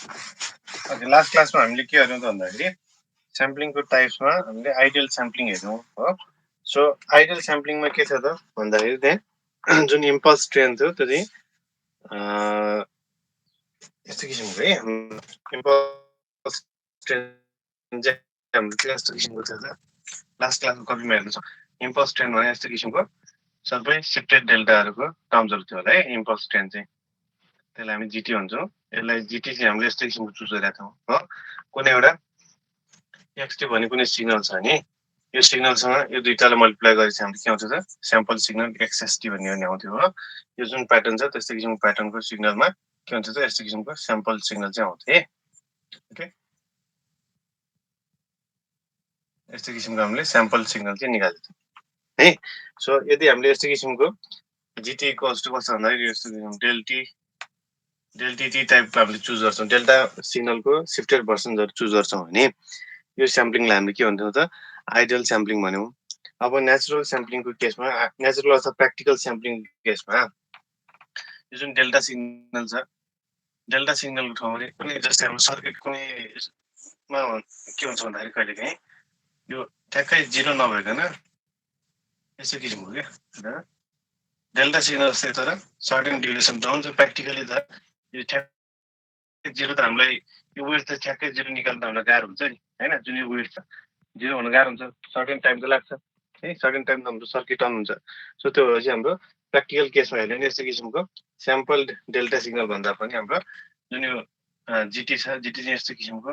Okay, last क्लासमा हामीले के गर्यौँ त भन्दाखेरि स्याम्पलिङको टाइप्समा हामीले आइडियल स्याम्पलिङ हेर्यौँ हो। सो आइडियल स्याम्पलिङमा के छ त भन्दाखेरि त्यहाँ जुन इम्पल्स ट्रेन थियो त्यो चाहिँ यस्तो किसिमको है, इम्पल्स ट्रेन चाहिँ हाम्रो यस्तो किसिमको थियो त लास्ट क्लासको कपीमा हेर्नु छ। इम्पल्स ट्रेन भने यस्तो किसिमको सबै सिफ्टेड डेल्टाहरूको टर्म्सहरू थियो होला है। इम्पल्स ट्रेन चाहिँ त्यसलाई हामी जिटी भन्छौँ। यसलाई जिटी चाहिँ हामीले यस्तो किसिमको चुज गरेका थियौँ हो। कुनै एउटा एक्सटी भन्ने कुनै सिग्नल छ भने यो सिग्नलसँग यो दुईटालाई मल्टिप्लाई गरेपछि हामीले के आउँछ त स्याम्पल सिग्नल एक्सएसटी भन्ने आउँथ्यो हो। यो जुन प्याटर्न छ त्यस्तो किसिमको प्याटर्नको सिग्नलमा के हुन्छ त यस्तो किसिमको स्याम्पल सिग्नल चाहिँ आउँथ्यो है। ओके, यस्तो किसिमको हामीले स्याम्पल सिग्नल चाहिँ निकाल्थ्यौँ है। सो यदि हामीले यस्तो किसिमको जिटी इक्वल्स टु कस्तो भन्दाखेरि यस्तो किसिमको डेल्टी टाइपको हामीले चुज गर्छौँ, डेल्टा सिग्नलको सिफ्टेड भर्सन्सहरू चुज गर्छौँ भने यो स्याम्पलिङलाई हामीले के भन्छौँ त आइडियल स्याम्पलिङ भन्यौँ। अब नेचुरल स्याम्पलिङको केसमा, नेचुरल अथवा प्र्याक्टिकल स्याम्पलिङको केसमा यो जुन डेल्टा सिग्नल छ, डेल्टा सिग्नलको ठाउँमा कुनै जस्तै हाम्रो सर्किट कुनैमा के हुन्छ भन्दाखेरि कहिलेकाहीँ यो ठ्याक्कै जिरो नभइकन यस्तो किसिमको क्या डेल्टा सिग्नल जस्तै तर सर्टेन ड्युरेसन त हुन्छ। प्र्याक्टिकली त यो ठ्याक्कै जिरो त हामीलाई यो वेट त ठ्याक्कै जिरो निकाल्न हामीलाई गाह्रो हुन्छ नि होइन। जुन यो वेट छ जिरो हुन गाह्रो हुन्छ, सर्टेन टाइम त लाग्छ है। सर्टेन टाइम त हाम्रो सर्किट अन हुन्छ। सो त्यो भएपछि हाम्रो प्र्याक्टिकल केसमा हेर्ने भने यस्तो किसिमको स्याम्पल डेल्टा सिग्नल भन्दा पनि हाम्रो जुन यो जिटी छ, जिटी चाहिँ यस्तो किसिमको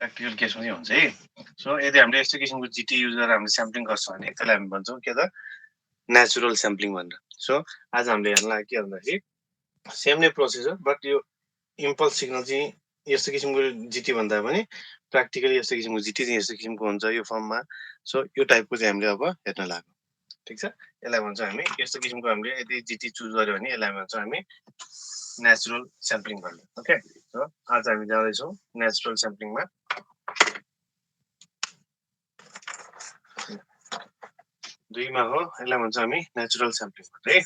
प्र्याक्टिकल केसमा चाहिँ हुन्छ है। सो यदि हामीले यस्तो किसिमको जिटी युज गरेर हामीले स्याम्पलिङ गर्छौँ भने त्यसलाई हामी भन्छौँ के त नेचुरल स्याम्पलिङ भनेर। सो आज हामीले हेर्न लाग्यो के भन्दाखेरि सेम नै प्रोसेस हो, बट यो इम्पल्स सिग्नल चाहिँ यस्तो किसिमको जिटी भन्दा पनि प्र्याक्टिकली यस्तो किसिमको जिटी चाहिँ यस्तो किसिमको हुन्छ यो फर्ममा। सो यो टाइपको चाहिँ हामीले अब हेर्न लाग्यो। ठिक छ, यसलाई भन्छौँ हामी यस्तो किसिमको हामीले यदि जिटी चुज गर्यो भने यसलाई भन्छौँ हामी नेचुरल स्याम्पलिङ भन्ने। ओके, सो आज हामी जाँदैछौँ नेचुरल स्याम्पलिङमा। दुईमा हो, यसलाई भन्छौँ हामी नेचुरल स्याम्पलिङ है।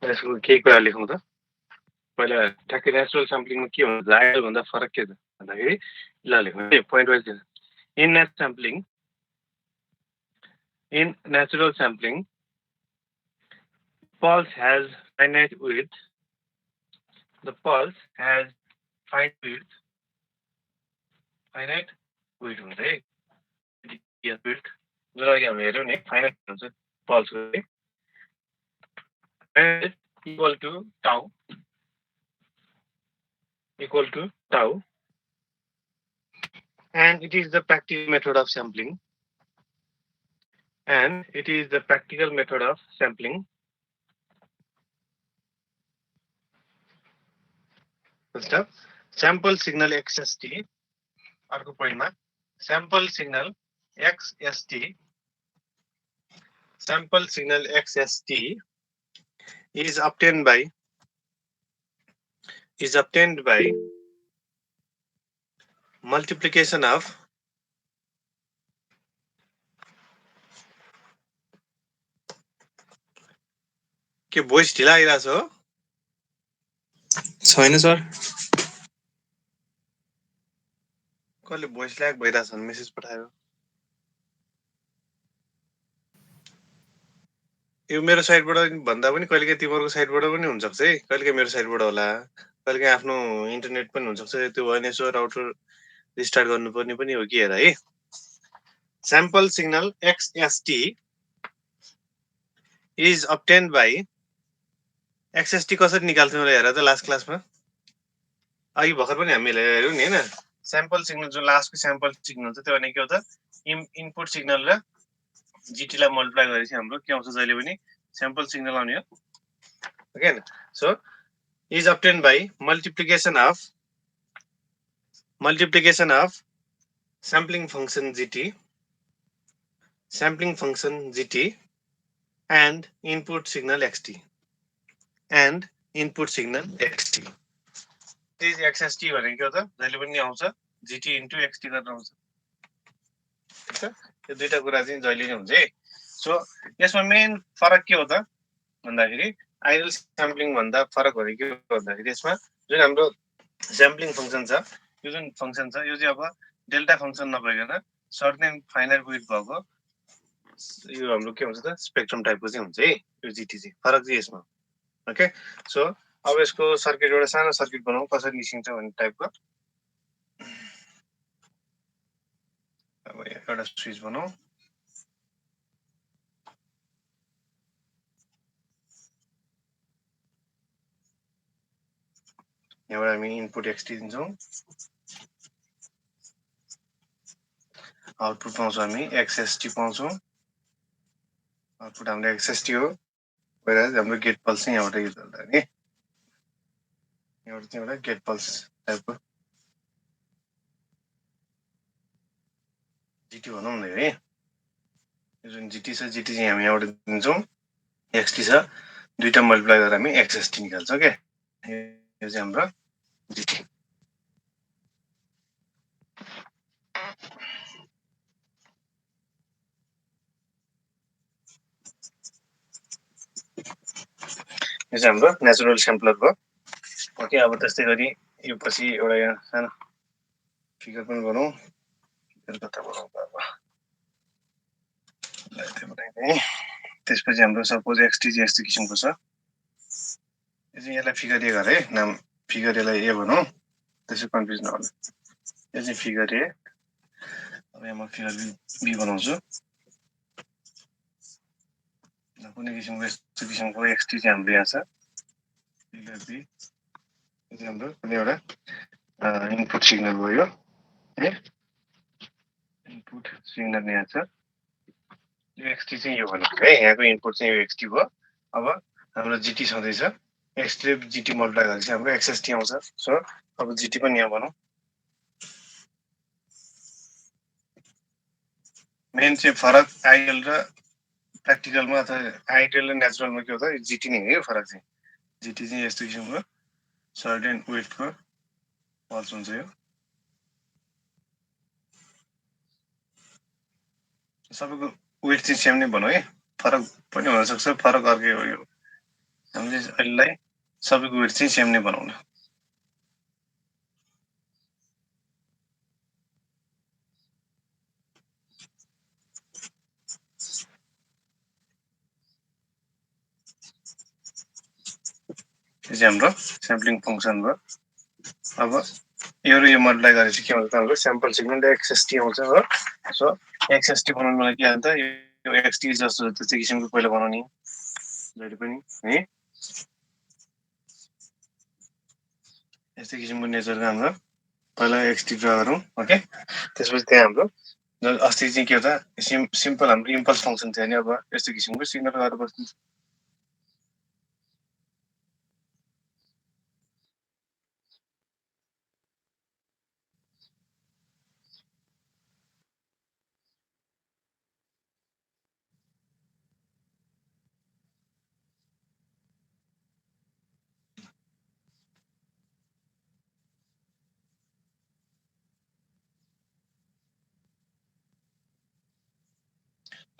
यसको केही कुरा लेखौँ त। पहिला ठ्याक्कै नेचुरल स्याम्पलिङमा के हुन्छ, आइडियल भन्दा फरक के छ भन्दाखेरि ल लेखौँ है, point wise in natural sampling pulse has finite width. The pulse has finite width हुन्छ है। width जो अघि हामीले हेऱ्यौँ नि फाइनाइट हुन्छ पल्सको है, equal to tau, and it is the practical method of sampling. First up, sample signal XST. अर्को पोइन्टमा sample signal XST is obtained by multiplication of के भोइस ढिला आइरहेछ हो? छैन सर। कसले भोइस ल्याग भइरहेछ भने मेसेज पठायो। यो मेरो साइडबाट भन्दा पनि कहिलेकाहीँ तिमीहरूको साइडबाट पनि हुनसक्छ है, कहिलेकाहीँ मेरो साइडबाट होला, कहिलेकाहीँ आफ्नो इन्टरनेट पनि हुनसक्छ। त्यो भएन यसो राउटर रिस्टार्ट गर्नुपर्ने पनि हो कि हेर है। Sample signal XST is obtained by XST कसरी निकाल्थ्यौँ हेर त लास्ट क्लासमा। अघि भर्खर पनि हामीले हेऱ्यौँ नि होइन। स्याम्पल सिग्नल जो लास्टको स्याम्पल सिग्नल छ त्यो भने के हो त इनपुट सिग्नल र जिटीलाई मल्टिप्लाई गरेपछि हाम्रो के आउँछ जहिले पनि स्याम्पल सिग्नल आउने हो। Okay, so is obtained by multiplication of sampling function GT and input signal XT is XST भनेको के हो त जहिले पनि आउँछ GT इन्टु XT गरेर आउँछ ठीक छ यो दुईटा कुरा चाहिँ जहिले नै हुन्छ है सो यसमा मेन फरक के हो त भन्दाखेरि आइडल स्याम्पलिङ भन्दा फरक भनेको के भन्दाखेरि यसमा जुन हाम्रो स्याम्पलिङ फंक्सन छ यो जुन फंक्सन छ यो चाहिँ अब डेल्टा फंक्सन नभइकन सर्टेन फाइनाइट विड्थ भएको यो हाम्रो के हुन्छ त स्पेक्ट्रम टाइपको चाहिँ हुन्छ है यो GT चाहिँ फरक चाहिँ यसमा ओके सो अब यसको सर्किट एउटा सानो सर्किट बनाऊ कसरी निस्किन्छ भन्ने टाइपको अब एउटा स्विच बनाऊ यहाँबाट हामी इनपुट XT दिन्छौँ आउटपुट पाउँछौँ हामी XST पाउँछौँ आउटपुट हाम्रो XST हो whereas हाम्रो गेट पल्स चाहिँ यहाँबाट यो चल्दा नि यहाँबाट चाहिँ एउटा गेट पल्स टाइपको GT भनौँ न है यो जुन GT छ GT चाहिँ हामी यहाँबाट दिन्छौँ XT छ दुईटा मल्टिप्लाई गरेर हामी XST निकाल्छौँ क्या यो चाहिँ हाम्रो GT यो चाहिँ हाम्रो नेचुरल स्याम्पलर भयो ओके अब त्यस्तै गरी यो पछि एउटा यहाँ सानो फिगर पनि बनाऊ फिगर कता बनाऊ अब त्यसपछि हाम्रो सपोज XT चाहिँ यस्तो किसिमको छ यो चाहिँ यसलाई फिगर ए गरे है नाम फिगर एलाई ए भनौँ त्यसै कन्फ्युज नहोला यो चाहिँ फिगर ए अब यहाँ म फिगर बी बनाउँछु कुनै किसिमको यस्तो किसिमको XT चाहिँ हाम्रो यहाँ छ फिगर बी यो चाहिँ हाम्रो कुनै एउटा इनपुट सिग्नल भयो है इनपुट सिग्नल यहाँ छ यो XT चाहिँ यो भनेको है यहाँको इनपुट चाहिँ यो XT भयो अब हाम्रो GT छँदैछ XT र GT मल्टिप्लाई गरेपछि हाम्रो XST आउँछ सो अब GT पनि यहाँ बनाऊ मेन चाहिँ फरक आइडल र प्र्याक्टिकलमा अथवा आइडल र नेचुरलमा के हो त GT नै हो फरक चाहिँ GT चाहिँ यस्तो किसिमको सर्टेन वेटको पल्स हुन्छ यो सबैको वेट चाहिँ सेम नै भनौँ है फरक पनि हुनसक्छ फरक अर्कै हो यो हामीले अहिलेलाई सबैको वेट चाहिँ सेम नै बनाउन यो चाहिँ हाम्रो स्याम्पलिङ फङ्सन भयो अब यो र यो मल्टिप्लाई गरेपछि के हुन्छ त हाम्रो स्याम्पल सिग्नल XST आउँछ हो सो XST बनाउनुको लागि के हाल्छ यो XT जस्तो त्यस्तै किसिमको पहिला बनाउने जहिले पनि है यस्तै किसिमको नेचरको हाम्रो पहिला XT ड्रा गरौँ ओके त्यसपछि त्यहाँ हाम्रो अस्ति चाहिँ के हो त सिम्पल हाम्रो इम्पल्स फङ्सन थियो नि अब यस्तो किसिमको सिग्नल गरेर बस्नु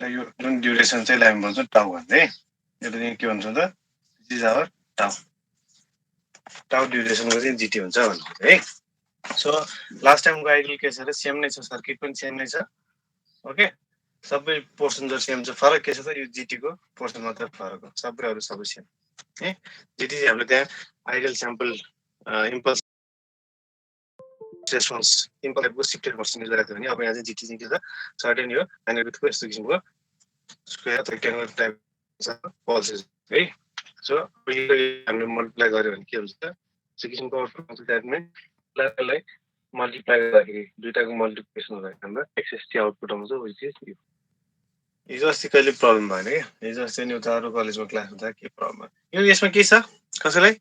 यो जुन ड्युरेसन चाहिँ हामी भन्छौँ टाउ भन्दै यसले चाहिँ के भन्छौँ त दिस इज आवर टाउ टाउ ड्युरेसनको चाहिँ GT हुन्छ भन्नुहुन्छ है सो लास्ट टाइमको आइडल के छ सेम नै छ सर्किट पनि सेम नै छ ओके सबै पोर्सन जर सेम छ फरक के छ त यो GT को पोर्सन मात्र फरक हो सबै अरू सबै सेम है GT चाहिँ हामीले त्यहाँ idol sample impulse response Imphal टाइपको सिफ्टेड पर्सेन्टेज गरेको थियो भने अब यहाँ चाहिँ GT चाहिँ के छ सर्टेन यो एनालिटिकको यस्तो किसिमको स्क्वायर रेक्ट्याङ्गुलर टाइप पल्सेस है सो हामीले मल्टिप्लाई गर्यो भने के हुन्छ त्यो किसिमको आउटपुट आउँछ द्याटमै यसलाई मल्टिप्लाई गर्दाखेरि दुईटाको मल्टिप्लिकेसन गर्दाखेरि हाम्रो XST आउटपुट आउँछ विच इज यो हिजो अस्ति कहिले प्रब्लम भएन क्या हिजो अस्ति नि उता अरू कलेजमा क्लास हुँदा के प्रब्लम भयो यो यसमा के छ कसैलाई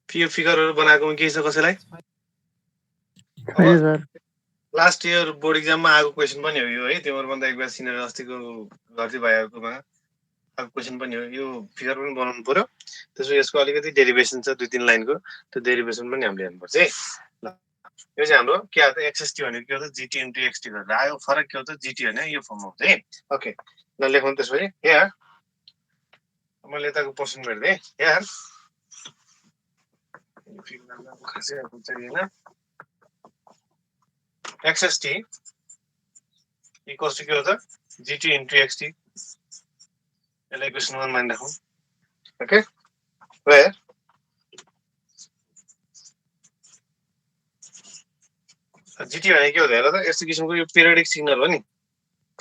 यो फिगरहरू बनाएकोमा के छ कसैलाई लास्ट इयर बोर्ड इक्जाममा आएको क्वेसन पनि हो यो है तिमीहरूभन्दा एक बेला सिनियर अस्तिको गर्दै भाइहरूकोमा अब क्वेसन पनि हो यो फिगर पनि बनाउनु पर्यो त्यसो यसको अलिकति डेरिभेसन छ 2-3 लाइनको त्यो डेरिभेसन पनि हामीले हेर्नुपर्छ है ल यो चाहिँ हाम्रो के आयो त एक्सएसटी भनेको के हो त जीटी इन्टु एक्सटी गरेर आयो फरक के हो त जीटी हैन यो फर्म आउँछ है ओके ल लेखौँ त्यसपछि यहाँ मैले यताको पर्सन भेट्दै यहाँ खासै चाहिएन XST equals to के हो त GT into XT यसलाई इक्वेसन 1 मानिराखौँ ओके where GT भनेको के हो त हेर त यस्तो किसिमको यो पिरियडिक सिग्नल हो नि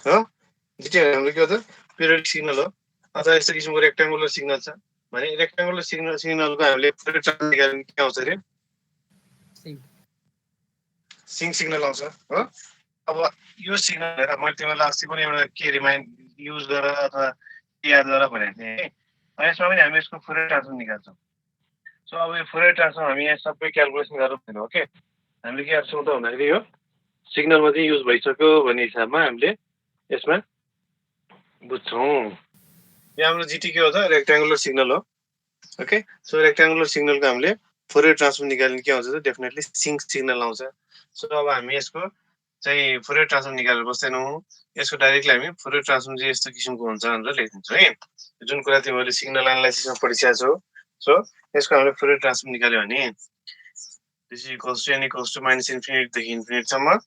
हो GT भनेको के हो त पिरियडिक सिग्नल हो अथवा यस्तो किसिमको रेक्टेंगुलर सिग्नल छ भने रेक्टेंगुलर सिग्नलको हामीले फुरियर ट्रान्सफर्म निकाल्नु के आउँछ रे सिंक सिग्नल आउँछ हो अब यो सिग्नल हेर मैले तिमीलाई अस्ति पनि एउटा के रिमाइन्ड युज गरेर अथवा याद गरेर भनेको थिएँ है यसमा पनि हामी यसको फुरियर ट्रान्सफर्म निकाल्छौँ सो अब यो फुरियर ट्रान्सफर्म हामी यहाँ सबै क्याल्कुलेसन गरेर दिनु ओके हामीले के गर्छौँ त भन्दाखेरि यो सिग्नलमा चाहिँ युज भइसक्यो भन्ने हिसाबमा हामीले यसमा बुझ्छौँ यो हाम्रो जीटी के हो त रेक्टेंगुलर सिग्नल हो ओके सो रेक्टेंगुलर सिग्नलको हामीले फुरियर ट्रान्सफर्म निकाल्ने के आउँछ त डेफिनेटली सिंक सिग्नल आउँछ सो अब हामी यसको चाहिँ फुरियर ट्रान्सफर्म निकालेर बस्दैनौँ यसको डाइरेक्टली हामी फुरियर ट्रान्सफर्म चाहिँ यस्तो किसिमको हुन्छ भनेर लेखिदिन्छौँ है जुन कुरा तिमीहरूले सिग्नल एनालाइसिसमा पढिसकेको छौ सो यसको हामीले फुरियर ट्रान्सफर्म निकाल्यो भने this equals to n equals to minus infinity देखि इन्फिनिटीसम्म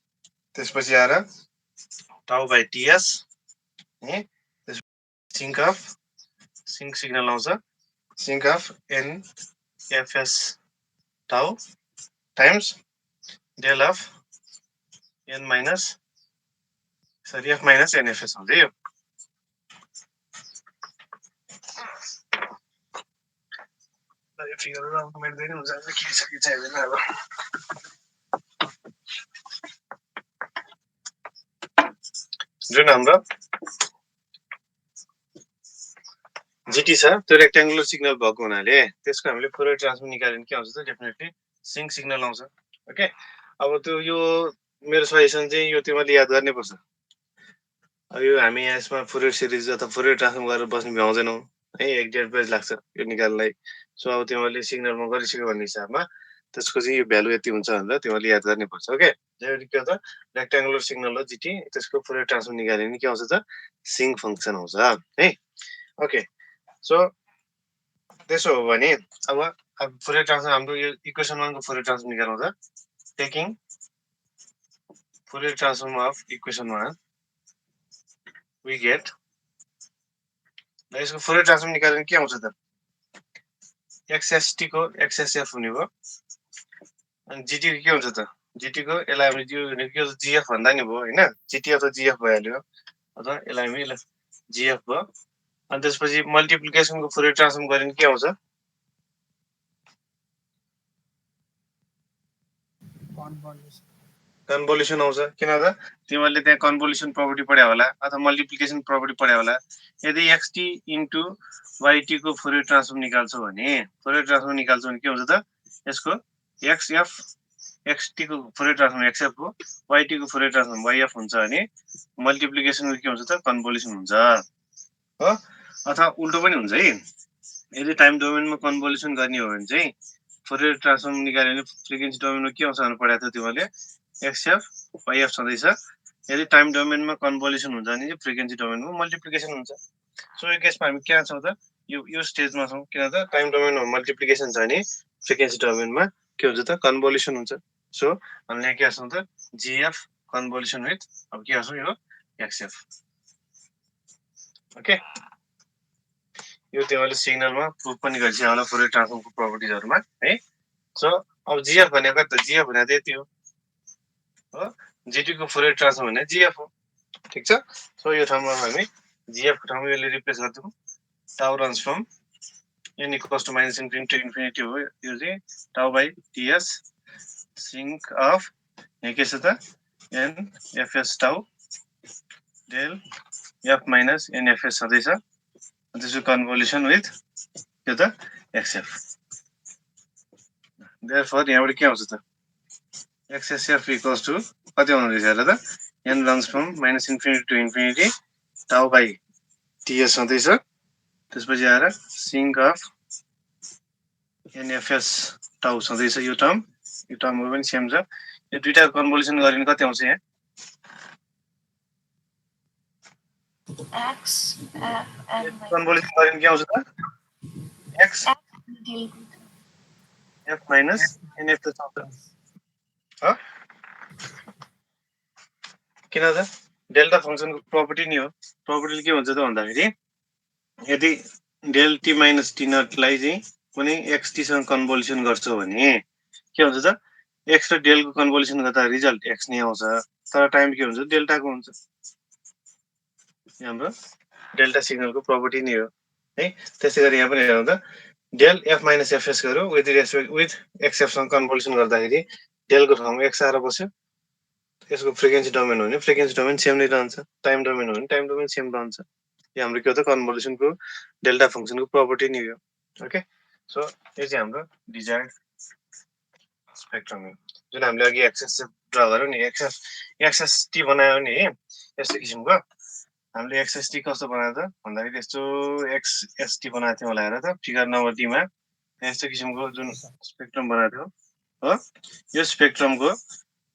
त्यसपछि आएर टाउ बाई टीएस है सिंक अफ सिंक सिग्नल आउँछ sinc of n fs tau times del of n minus सरी f माइनस nfs आउँछ यो यो फिगरहरु आउनु मिल्दैन हुन्छ के छ के छैन अब जुन हाम्रो जीटी छ त्यो रेक्टेंगुलर सिग्नल भएको हुनाले त्यसको हामीले फुरियर ट्रान्सफर्म निकाल्यो भने के आउँछ त डेफिनेटली सिंक सिग्नल आउँछ ओके अब त्यो यो मेरो सजेसन चाहिँ यो तिमीले याद गर्नै पर्छ अब यो हामी यसमा फुरियर सिरिज अथवा फुरियर ट्रान्सफर्म गरेर बस्नु भ्याउँदैनौँ है 1.5 पेज लाग्छ यो निकाल्नलाई सो अब तिमीले सिग्नलमा गरिसक्यो भन्ने हिसाबमा त्यसको चाहिँ यो भ्यालु यति हुन्छ भनेर तिमीले याद गर्नै पर्छ ओके के हो त रेक्टेंगुलर सिग्नल हो जीटी त्यसको फुरियर ट्रान्सफर्म निकाल्यो भने के आउँछ त सिंक फंक्सन आउँछ है ओके सो त्यसो हो भने अब फुरियर ट्रान्सफर्म हाम्रो यो इक्वेसन 1 को फुरियर ट्रान्सफर्म निकाल्नु त taking Fourier transform of equation 1 we get यसको फुरियर ट्रान्सफर्म निकाल्यो भने के आउँछ त XST को XSF हुने भयो अनि GT के हुन्छ त GT को यसलाई हामीले यो के हो GF भन्दा नि भयो हैन GT अथवा GF भइहाल्यो अथवा यसलाई हामीले GF भयो अनि त्यसपछि मल्टिप्लिकेसनको फुरियर ट्रान्सफर्म गर्यो भने के आउँछ कन्भोल्युसन आउँछ किन त तिमीहरूले त्यहाँ कन्भोल्युसन प्रोपर्टी पढ्या होला अथवा मल्टिप्लिकेसन प्रोपर्टी पढ्या होला यदि XT इन्टु YT को फुरियर ट्रान्सफर्म निकाल्छौ भने फुरियर ट्रान्सफर्म निकाल्छौ भने के हुन्छ त यसको XF XT को फुरियर ट्रान्सफर्म XF हो YT को फुरियर ट्रान्सफर्म YF हुन्छ भने मल्टिप्लिकेसन के हुन्छ त कन्भोल्युसन हुन्छ हो अथवा उल्टो पनि हुन्छ है यदि टाइम डोमेनमा कन्भोल्युसन गर्ने हो भने चाहिँ फुरियर ट्रान्सफर्म निकाल्यो भने फ्रिक्वेन्सी डोमेनमा के आउँछ भनेर पढाएको थियो तिमीले XF YF छँदैछ यदि टाइम डोमेनमा कन्भोल्युसन हुन्छ भने चाहिँ फ्रिक्वेन्सी डोमेनमा मल्टिप्लिकेसन हुन्छ सो यो केसमा हामी कहाँ छौँ त यो स्टेजमा छौँ किन त टाइम डोमेनमा मल्टिप्लिकेसन छ भने फ्रिक्वेन्सी डोमेनमा के हुन्छ त कन्भोल्युसन हुन्छ सो हामीले के गर्छौँ त GF कन्भोल्युसन विथ अब के गर्छौँ यो XF ओके यो तिमीले सिग्नलमा प्रुफ पनि गरिसक्यो होला फुरियर ट्रान्सफर्मको प्रोपर्टिजहरुमा है सो अब GF भनेको त GF भनेको यति हो GT को फुरियर ट्रान्सफर्म भने GF हो ठीक छ सो यो ठाउँमा हामी GF को ठाउँमा यसले रिप्लेस गर्छौँ tau runs from n equals to minus infinity to infinity हो यो चाहिँ टाउ बाई टीएस सिंक अफ यहाँ के छ त n fs tau del f minus n fs छँदैछ त्यसको कन्भोल्युसन विथ के त XF देयरफोर यहाँबाट के आउँछ त XSF इक्वल्स टु कति आउनु रहेछ हेर त n runs from minus infinity to infinity tau by TS छँदैछ त्यसपछि आएर सिंक अफ एनएफएस टाउ छँदैछ यो टर्महरु पनि सेम छ यो दुईटा कन्भोल्युसन गरिने कति आउँछ यहाँ x f n कन्भोल्युसन गरिने के आउँछ त x f minus nfs आउँछ ह किन त डेल्टा फंक्सनको प्रपर्टी नि हो प्रपर्टीले के भन्छ त भन्दाखेरि यदि डेल टी माइनस टी नटलाई चाहिँ कुनै एक्स टी सँग कन्भोल्युसन गर्छौ भने के हुन्छ त एक्स र डेलको कन्भोल्युसन गर्दा रिजल्ट एक्स नै आउँछ तर टाइम के हुन्छ डेल्टाको हुन्छ हाम्रो डेल्टा सिग्नलको प्रपर्टी नै हो है त्यसै गरी यहाँ पनि हेरौँ त डेल एफ माइनस एफएस गरौँ विथ रेस्पेक्ट विथ एक्सएफ सँग कन्भोल्युसन गर्दाखेरि डेलको ठाउँमा एक्स आएर बस्यो यसको फ्रिक्वेन्सी डोमेन हो भने फ्रिक्वेन्सी डोमेन सेम नै रहन्छ टाइम डोमेन हो भने टाइम डोमेन सेम रहन्छ यो हाम्रो के हो त कन्भोल्युसनको डेल्टा फंक्सनको प्रपर्टी नै हो ओके सो यो चाहिँ हाम्रो डिजायर्ड स्पेक्ट्रम हो जुन हामीले अघि एक्सेस ड्रा गर्यौं नि एक्सेस टी बनायो नि यस्तो किसिमको हामीले एक्सएसटी कस्तो बनायो त भन्दाखेरि यस्तो एक्सएसटी बनाएको थियौँ होला हेर त फिगर नम्बर डी मा यस्तो किसिमको जुन स्पेक्ट्रम बनाएको थियो हो यो स्पेक्ट्रमको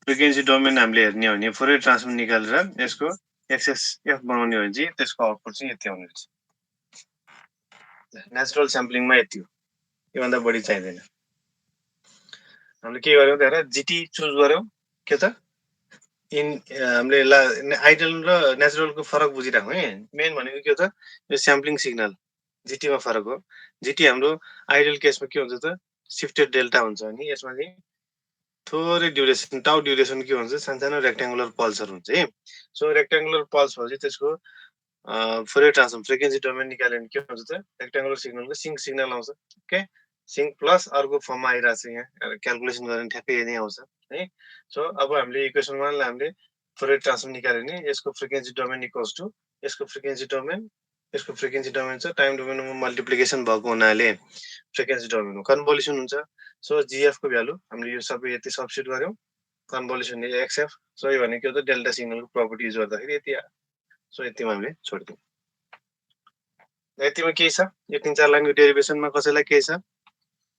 फ्रिक्वेन्सी डोमेन हामीले हेर्ने हो भने फोरियर ट्रान्सफर्म निकालेर यसको एक्सएसएफ बनाउने हो भने चाहिँ त्यसको आउटपुट चाहिँ यति आउने रहेछ नेचुरल स्याम्पलिङमा यति हो योभन्दा बढी चाहिँदैन हामीले के गर्यौँ त हेर जिटी चुज गर्यौँ के त हामीले आइडल र नेचुरलको फरक बुझिराखौँ है मेन भनेको के हो त यो स्याम्पलिङ सिग्नल जिटीमा फरक हो जिटी हाम्रो आइडल केसमा के हुन्छ त शिफ्टेड डेल्टा हुन्छ अनि यसमा चाहिँ थोरै ड्युरेसन टाउ ड्युरेसन के हुन्छ सानो रेक्ट्याङ्गुलर पल्सहरु हुन्छ है सो रेक्ट्याङ्गुलर पल्स भएपछि त्यसको फोरियर ट्रान्सफर्म फ्रिक्वेन्सी डोमेन निकाल्यो भने के हुन्छ त रेक्ट्याङ्गुलर सिग्नलको सिंक सिग्नल आउँछ ओके सिंक प्लस अर्को फर्ममा आइरहेको छ यहाँ क्याल्कुलेसन गरेर ठ्याक्कै यही आउँछ है सो अब हामीले इक्वेसन 1 लाई हामीले फोरियर ट्रान्सफर्म निकाल्यो भने यसको फ्रिक्वेन्सी डोमेन इक्वल्स टु यसको फ्रिक्वेन्सी डोमेन छ टाइम डोमेनमा मल्टिप्लिकेसन भएको हुनाले फ्रिक्वेन्सी डोमेन हो कन्भोल्युसन हुन्छ सो जीएफ को भ्यालु हामीले यो सबै यति सब्स्टिट्युट गर्यौं कन्भोल्युसन एक्सएफ सो यो भनेको त डेल्टा सिग्नलको प्रपर्टी युज गर्दाखेरि यति सो यतिमा हामीले छोड्दियौं यतिमा के छ यो 3-4 लाइनको डेरिभेसनमा कसैलाई के छ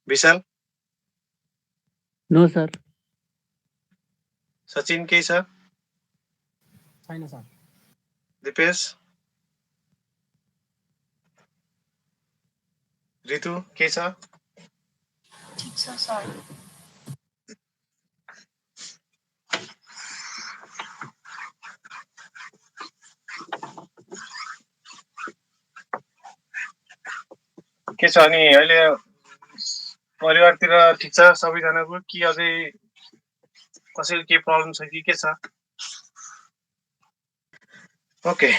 विशाल नो सर सचिन के छ छैन सर दिपेश ऋतु के छ ठिक छ सर के छ अनि अहिले परिवारतिर ठिक छ सबैजनाको कि अझै कसैले के प्रब्लम छ कि के छ ओके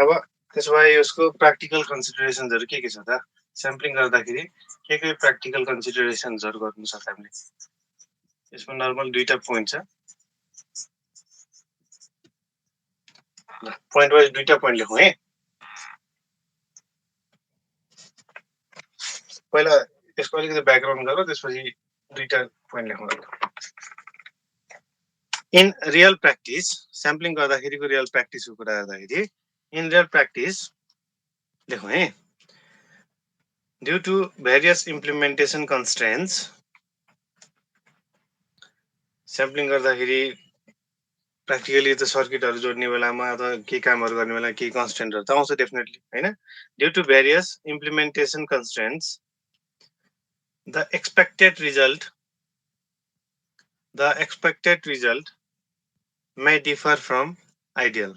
अब त्यसो भए यसको प्र्याक्टिकल कन्सिडरेसन्सहरु के छ त स्याम्पलिङ गर्दाखेरि के प्र्याक्टिकल कन्सिडरेसन्सहरु गर्नु छ हामीले यसमा नर्मल दुईटा पोइन्ट छ पोइन्ट वाइज दुईटा पोइन्ट लेखौँ है पहिला यसको अलिकति ब्याकग्राउन्ड गरौँ त्यसपछि दुईटा पोइन्ट लेखौँ इन रियल प्र्याक्टिस स्याम्पलिङ गर्दाखेरिको रियल प्र्याक्टिसको कुरा गर्दाखेरि इन रियल प्र्याक्टिस लेखौँ है due to various implementation constraints sampling गर्दाखेरि प्र्याक्टिकली त सर्किटहरु जोड्ने बेलामा अथवा के कामहरु गर्ने बेला के कन्स्ट्रेन्टहरु त आउँछ डेफिनेटली हैन due to various implementation constraints the expected result may differ from ideal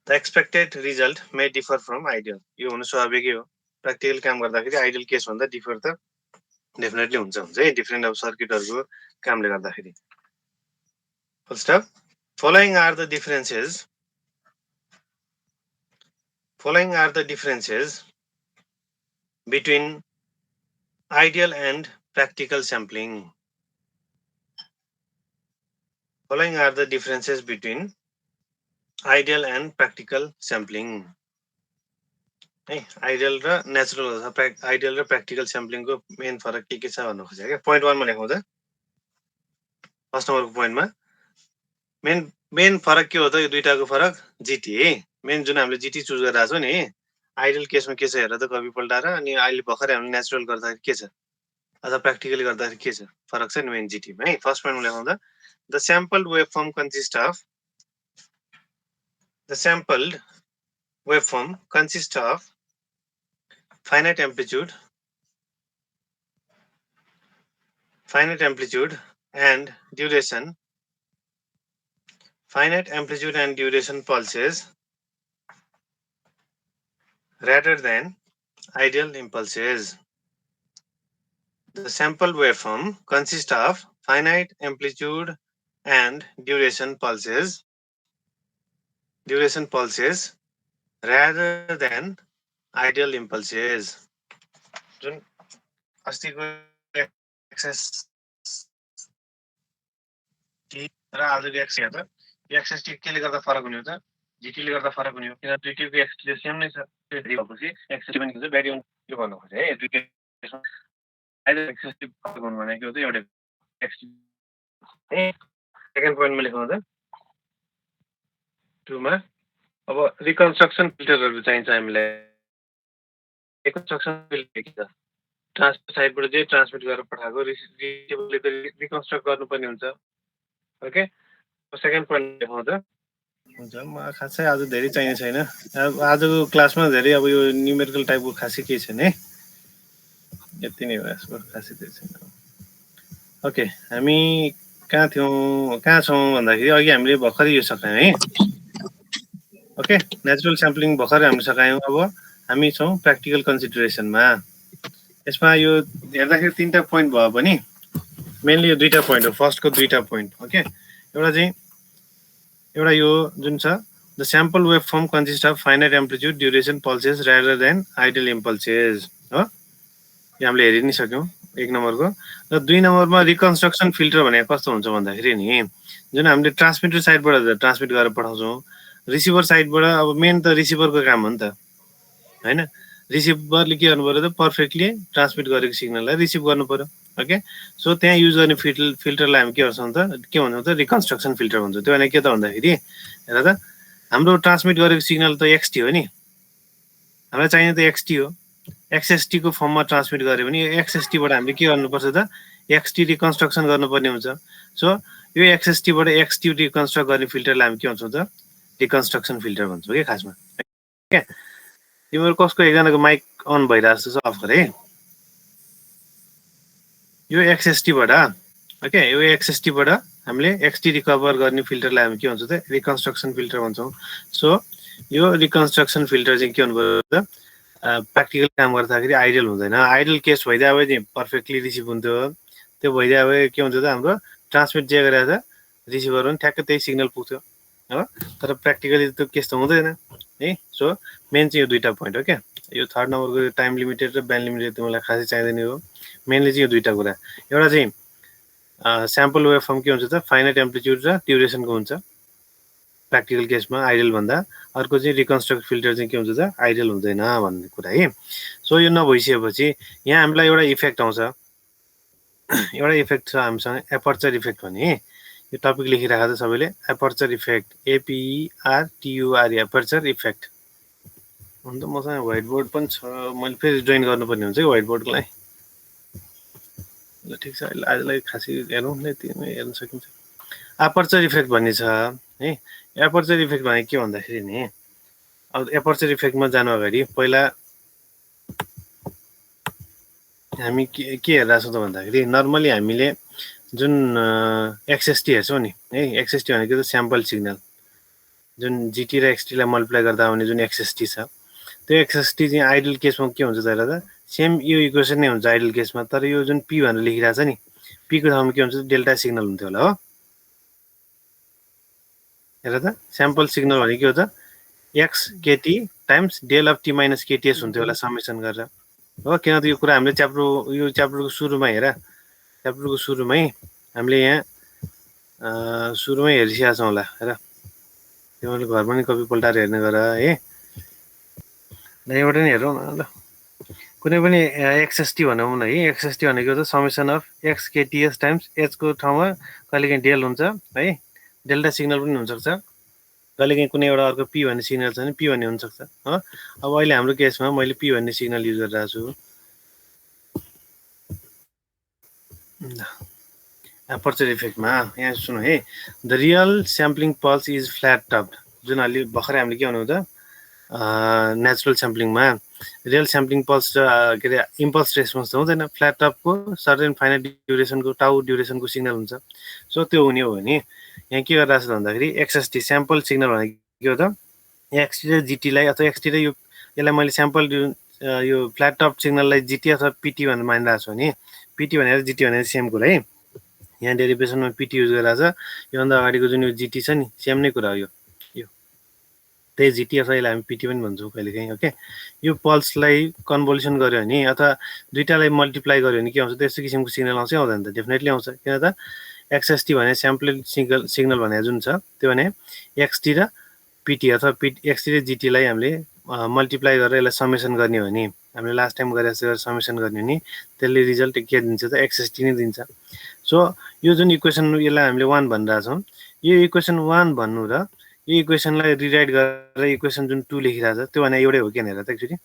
the expected result may differ from ideal यो हुनु स्वाभाविकै हो प्र्याक्टिकल काम गर्दाखेरि आइडियल केस भन्दा डिफर त डेफिनेटली हुन्छ है डिफरेन्ट अब सर्किटहरुको कामले गर्दाखेरि फुल stop following are the differences between ideal and practical sampling following are the differences between ideal and practical sampling है आइडियल र नेचुरल आइडियल र प्र्याक्टिकल स्याम्पलिङको मेन फरक के छ भन्नु खोजेको के पोइन्ट 1 मा लेखौँ त फर्स्ट नम्बरको पोइन्टमा मेन फरक के हो त यो दुईटाको फरक जीटी है मेन जुन हामीले जीटी चुज गरिरहेको छौँ नि आइडल केसमा के छ हेर त कपी पल्टाएर अनि अहिले भर्खरै हामीले नेचुरल गर्दाखेरि के छ अथवा प्र्याक्टिकली गर्दाखेरि के छ फरक छ नि मेन जीटीमा है फर्स्ट पोइन्टमा लेखाउँदा the sampled waveform consist of finite amplitude and duration pulses rather than ideal impulses. The sample waveform consists of finite amplitude and duration pulses rather than ideal impulses. जुन अस्तिको एक्सेस र आजको x हेर्दा access T केले गर्दा फरक हुने हो त जीटीले गर्दा फरक हुने हो किन जीटीको एक्स सेम नै छ त्यो भएपछि एक्सेस पनि हुन्छ भेरिएन्ट के भन्नु खोजे है दुईटै आइदर एक्सेस फरक हुनु भनेको हो त एउटा एक्स है सेकेन्ड पोइन्टमा लेखौँ त 2 मा अब रिकन्स्ट्रक्सन फिल्टरहरु चाहिन्छ हामीलाई रिकन्स्ट्रक्सन फिल्टर के छ ट्रान्समिट साइडबाट जे ट्रान्समिट गरेर पठाएको रिसिभरले त रिकन्स्ट्रक्ट गर्नुपर्ने हुन्छ ओके सेकेन्ड पोइन्ट लेखौँ त हुन्छ म खासै आज धेरै चाहिने छैन अब आजको क्लासमा धेरै अब यो न्युमेरिकल टाइपको खासै केही छैन है यति नै हो यसको खासै धेरै छैन ओके हामी कहाँ छौँ भन्दाखेरि अघि हामीले भर्खरै यो सकायौँ है ओके नेचुरल स्याम्पलिङ भर्खरै हामीले सकायौँ अब हामी छौँ प्र्याक्टिकल कन्सिडरेसनमा यसमा यो हेर्दाखेरि तीनटा पोइन्ट भयो पनि मेनली यो दुईटा पोइन्ट हो फर्स्टको दुईटा पोइन्ट ओके एउटा यो जुन छ the sample waveform consist of finite amplitude duration pulses rather than ideal impulses हो यो हामीले हेरि नै सक्यौँ एक नम्बरको र 2 नम्बरमा रिकन्स्ट्रक्सन फिल्टर भनेको कस्तो हुन्छ भन्दाखेरि नि जुन हामीले ट्रान्समिटर साइडबाट ट्रान्समिट गरेर पठाउँछौँ रिसिभर साइडबाट अब मेन त रिसिभरको काम हो नि त हैन रिसिभरले के गर्नु पर्यो त पर्फेक्टली ट्रान्समिट गरेको सिग्नललाई रिसिभ गर्नु पर्यो ओके सो त्यहाँ युज गर्ने फिल्टरलाई हामी के गर्छौँ त के भन्छौँ त रिकन्स्ट्रक्सन फिल्टर भन्छ त्यो भनेको के त भन्दाखेरि हेर त हाम्रो ट्रान्समिट गरेको सिग्नल त एक्सटी हो नि हामीलाई चाहिने त एक्सटी हो एक्सएसटी को फर्ममा ट्रान्समिट गर्यो भने एक्सएसटी बाट हामीले के गर्नुपर्छ त एक्सटी रिकन्स्ट्रक्सन गर्नुपर्ने हुन्छ सो यो एक्सएसटी बाट एक्सटी रिकन्स्ट्रक्ट गर्ने फिल्टरलाई हामी के भन्छौँ त रिकन्स्ट्रक्सन फिल्टर भन्छौँ के खासमा ओके तिम्रो कसको एकजनाको माइक अन भइरहेको छ अफ गरे यो एक्सएसटी बाट ओके यो एक्सएसटी बाट हामीले एक्सटी रिकभर गर्ने फिल्टरलाई हामी के भन्छौँ त रिकन्स्ट्रक्सन फिल्टर भन्छौँ सो यो रिकन्स्ट्रक्सन फिल्टर चाहिँ के हुनुपर्छ त प्र्याक्टिकल काम गर्दाखेरि आइडल हुँदैन आइडल केस भइदियो अब नि पर्फेक्टली रिसिभ हुन्थ्यो त्यो भइदियो अब के हुन्छ त हाम्रो ट्रान्समिट जे गरेर त रिसिभर पनि ठ्याक्कै त्यही सिग्नल पुग्थ्यो हो तर प्र्याक्टिकली त्यो केस त हुँदैन है सो मेन चाहिँ यो दुईटा पोइन्ट हो क्या यो थर्ड नम्बरको टाइम लिमिटेड र ब्यान्ड लिमिटेड तिमीलाई खासै चाहिँदैन हो मेनली चाहिँ यो दुईटा कुरा एउटा चाहिँ स्याम्पल वेभ फर्म के हुन्छ त फाइनाइट एम्प्लिट्युड र ड्युरेसनको हुन्छ प्र्याक्टिकल केसमा आइडल भन्दा अर्को चाहिँ रिकन्स्ट्रक्ट फिल्टर चाहिँ के हुन्छ त आइडल हुँदैन भन्ने कुरा है सो यो नभइसकेपछि यहाँ हामीलाई एउटा इफेक्ट आउँछ एउटा इफेक्ट छ हामीसँग एपर्चर इफेक्ट भन्ने यो टपिक लेखिराख त सबैले एपर्चर इफेक्ट एपिआरटियुआर एपर्चर इफेक्ट अन्त मसँग व्हाइट बोर्ड पनि छ मैले फेरि जोइन गर्नुपर्ने हुन्छ कि व्हाइट बोर्डलाई ल ठिक छ आजलाई खासै हेरौँ न तिमी हेर्न सकिन्छ एपर्चर इफेक्ट भन्ने छ है एपर्चर इफेक्ट भनेको के भन्दाखेरि नि अब एपर्चर इफेक्टमा जानु अगाडि पहिला हामी के हेरिरहेको छौँ त भन्दाखेरि नर्मली हामीले जुन एक्सएसटी हेर्छौँ नि है एक्सएसटी भनेको त स्याम्पल सिग्नल जुन जीटी र एक्सटीलाई मल्टिप्लाई गर्दा आउने जुन एक्सएसटी छ त्यो एक्सएसटी चाहिँ आइडल केसमा के हुन्छ त हेर त सेम यो इक्वेसन नै हुन्छ आइडल केसमा तर यो जुन पी भनेर लेखिरहेको छ नि पी को ठाउँमा के हुन्छ डेल्टा सिग्नल हुन्थ्यो होला हो हेर त स्याम्पल सिग्नल भनेको के हो त x KT times del of T minus KTS हुन्थ्यो होला समेसन गरेर हो किन त यो कुरा हामीले च्याप्टरको सुरुमा हेर च्याप्टरको सुरुमै हामीले यहाँ सुरुमै हेरिसकेका छौँ होला हेर तिमीले घरमा नि कपी पल्टाएर हेर्ने गर है यहाँबाट नि हेरौँ न ल कुनै पनि एक्सएसटी भनौँ न है एक्सएसटी भनेको त summation of x k t s times एचको ठाउँमा कहिलेकाहीँ डेल हुन्छ है डेल्टा सिग्नल पनि हुनसक्छ, कहिलेकाहीँ कुनै एउटा अर्को पी भन्ने सिग्नल छ भने पी भन्ने हुनसक्छ हो। अब अहिले हाम्रो केसमा मैले पी भन्ने सिग्नल युज गरिरहेको छु। एपर्चर इफेक्टमा यहाँ सुन्नु है, the real sampling pulse is flat topped, जुन अलि भर्खरै हामीले के भन्नु त नेचुरल स्याम्पलिङमा रियल स्याम्पलिङ पल्स र के अरे इम्पल्स रेस्पोन्स त हुँदैन, फ्ल्याट टपको सर्टेन फाइनाइट ड्युरेसनको टाउ ड्युरेसनको सिग्नल हुन्छ। सो त्यो हुने हो भने यहाँ के गरिरहेको छ भन्दाखेरि एक्सएसटी स्याम्पल सिग्नल भनेको के हो त, एक्सटी र जिटीलाई अथवा एक्सटी र यो यसलाई मैले स्याम्पल यो फ्ल्याट टप सिग्नललाई जिटी अथवा पिटी भनेर मानिरहेको छु भने पिटी भनेर जिटी भनेर सेम कुरा है। यहाँ डेरिभेसनमा पिटी युज गरिरहेको छ, योभन्दा अगाडिको जुन यो जिटी छ नि सेम नै कुरा हो, यो त्यही जिटी अथवा यसलाई हामी पिटी पनि भन्छौँ कहिलेकाहीँ। ओके, यो पल्सलाई कन्भोल्युसन गर्यो भने अथवा दुइटालाई मल्टिप्लाई गर्यो भने के आउँछ, त्यस्तो किसिमको सिग्नल आउँछ आउँदैन त, डेफिनेटली आउँछ। किन त एक्सएसटी भने स्याम्पल सिग्नल भने जुन छ त्यो भने एक्सटी र पिटी अथवा एक्सटी र जिटीलाई हामीले मल्टिप्लाई गरेर यसलाई समेसन गर्ने हो भने, हामीले लास्ट टाइम गरेर समेसन गर्ने हो भने त्यसले रिजल्ट के दिन्छ त एक्सएसटी नै दिन्छ। सो यो जुन इक्वेसन यसलाई हामीले 1 भनिरहेछौँ, यो इक्वेसन 1 भन्नु र यो इक्वेसनलाई रिराइट गरेर इक्वेसन जुन 2 लेखिरहेको छ त्यो भने एउटै हो कि हेर त एक्चुअली,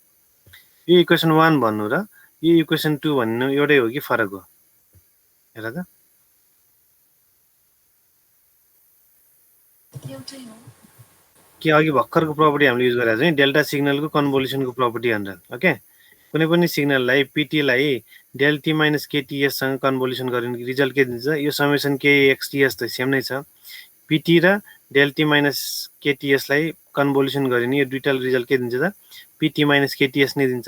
यो इक्वेसन 1 भन्नु र यो इक्वेसन 2 भन्नु एउटै हो कि फरक हो, हेर त एउटै हो। के अघि भर्खरको प्रपर्टी हामीले युज गरेको छ नि, डेल्टा सिग्नलको कन्भोल्युसनको प्रपर्टी भनेर। ओके, कुनै पनि सिग्नललाई पिटीलाई डेल्टी माइनस केटीएससँग कन्भोल्युसन गर्यो भने रिजल्ट के दिन्छ, यो समेसन केएक्सटीएस त सेम नै छ, पिटी र डेल्टी माइनस केटीएसलाई कन्भोल्युसन गर्यो भने यो दुईटा रिजल्ट के दिन्छ त पिटी माइनस केटीएस नै दिन्छ।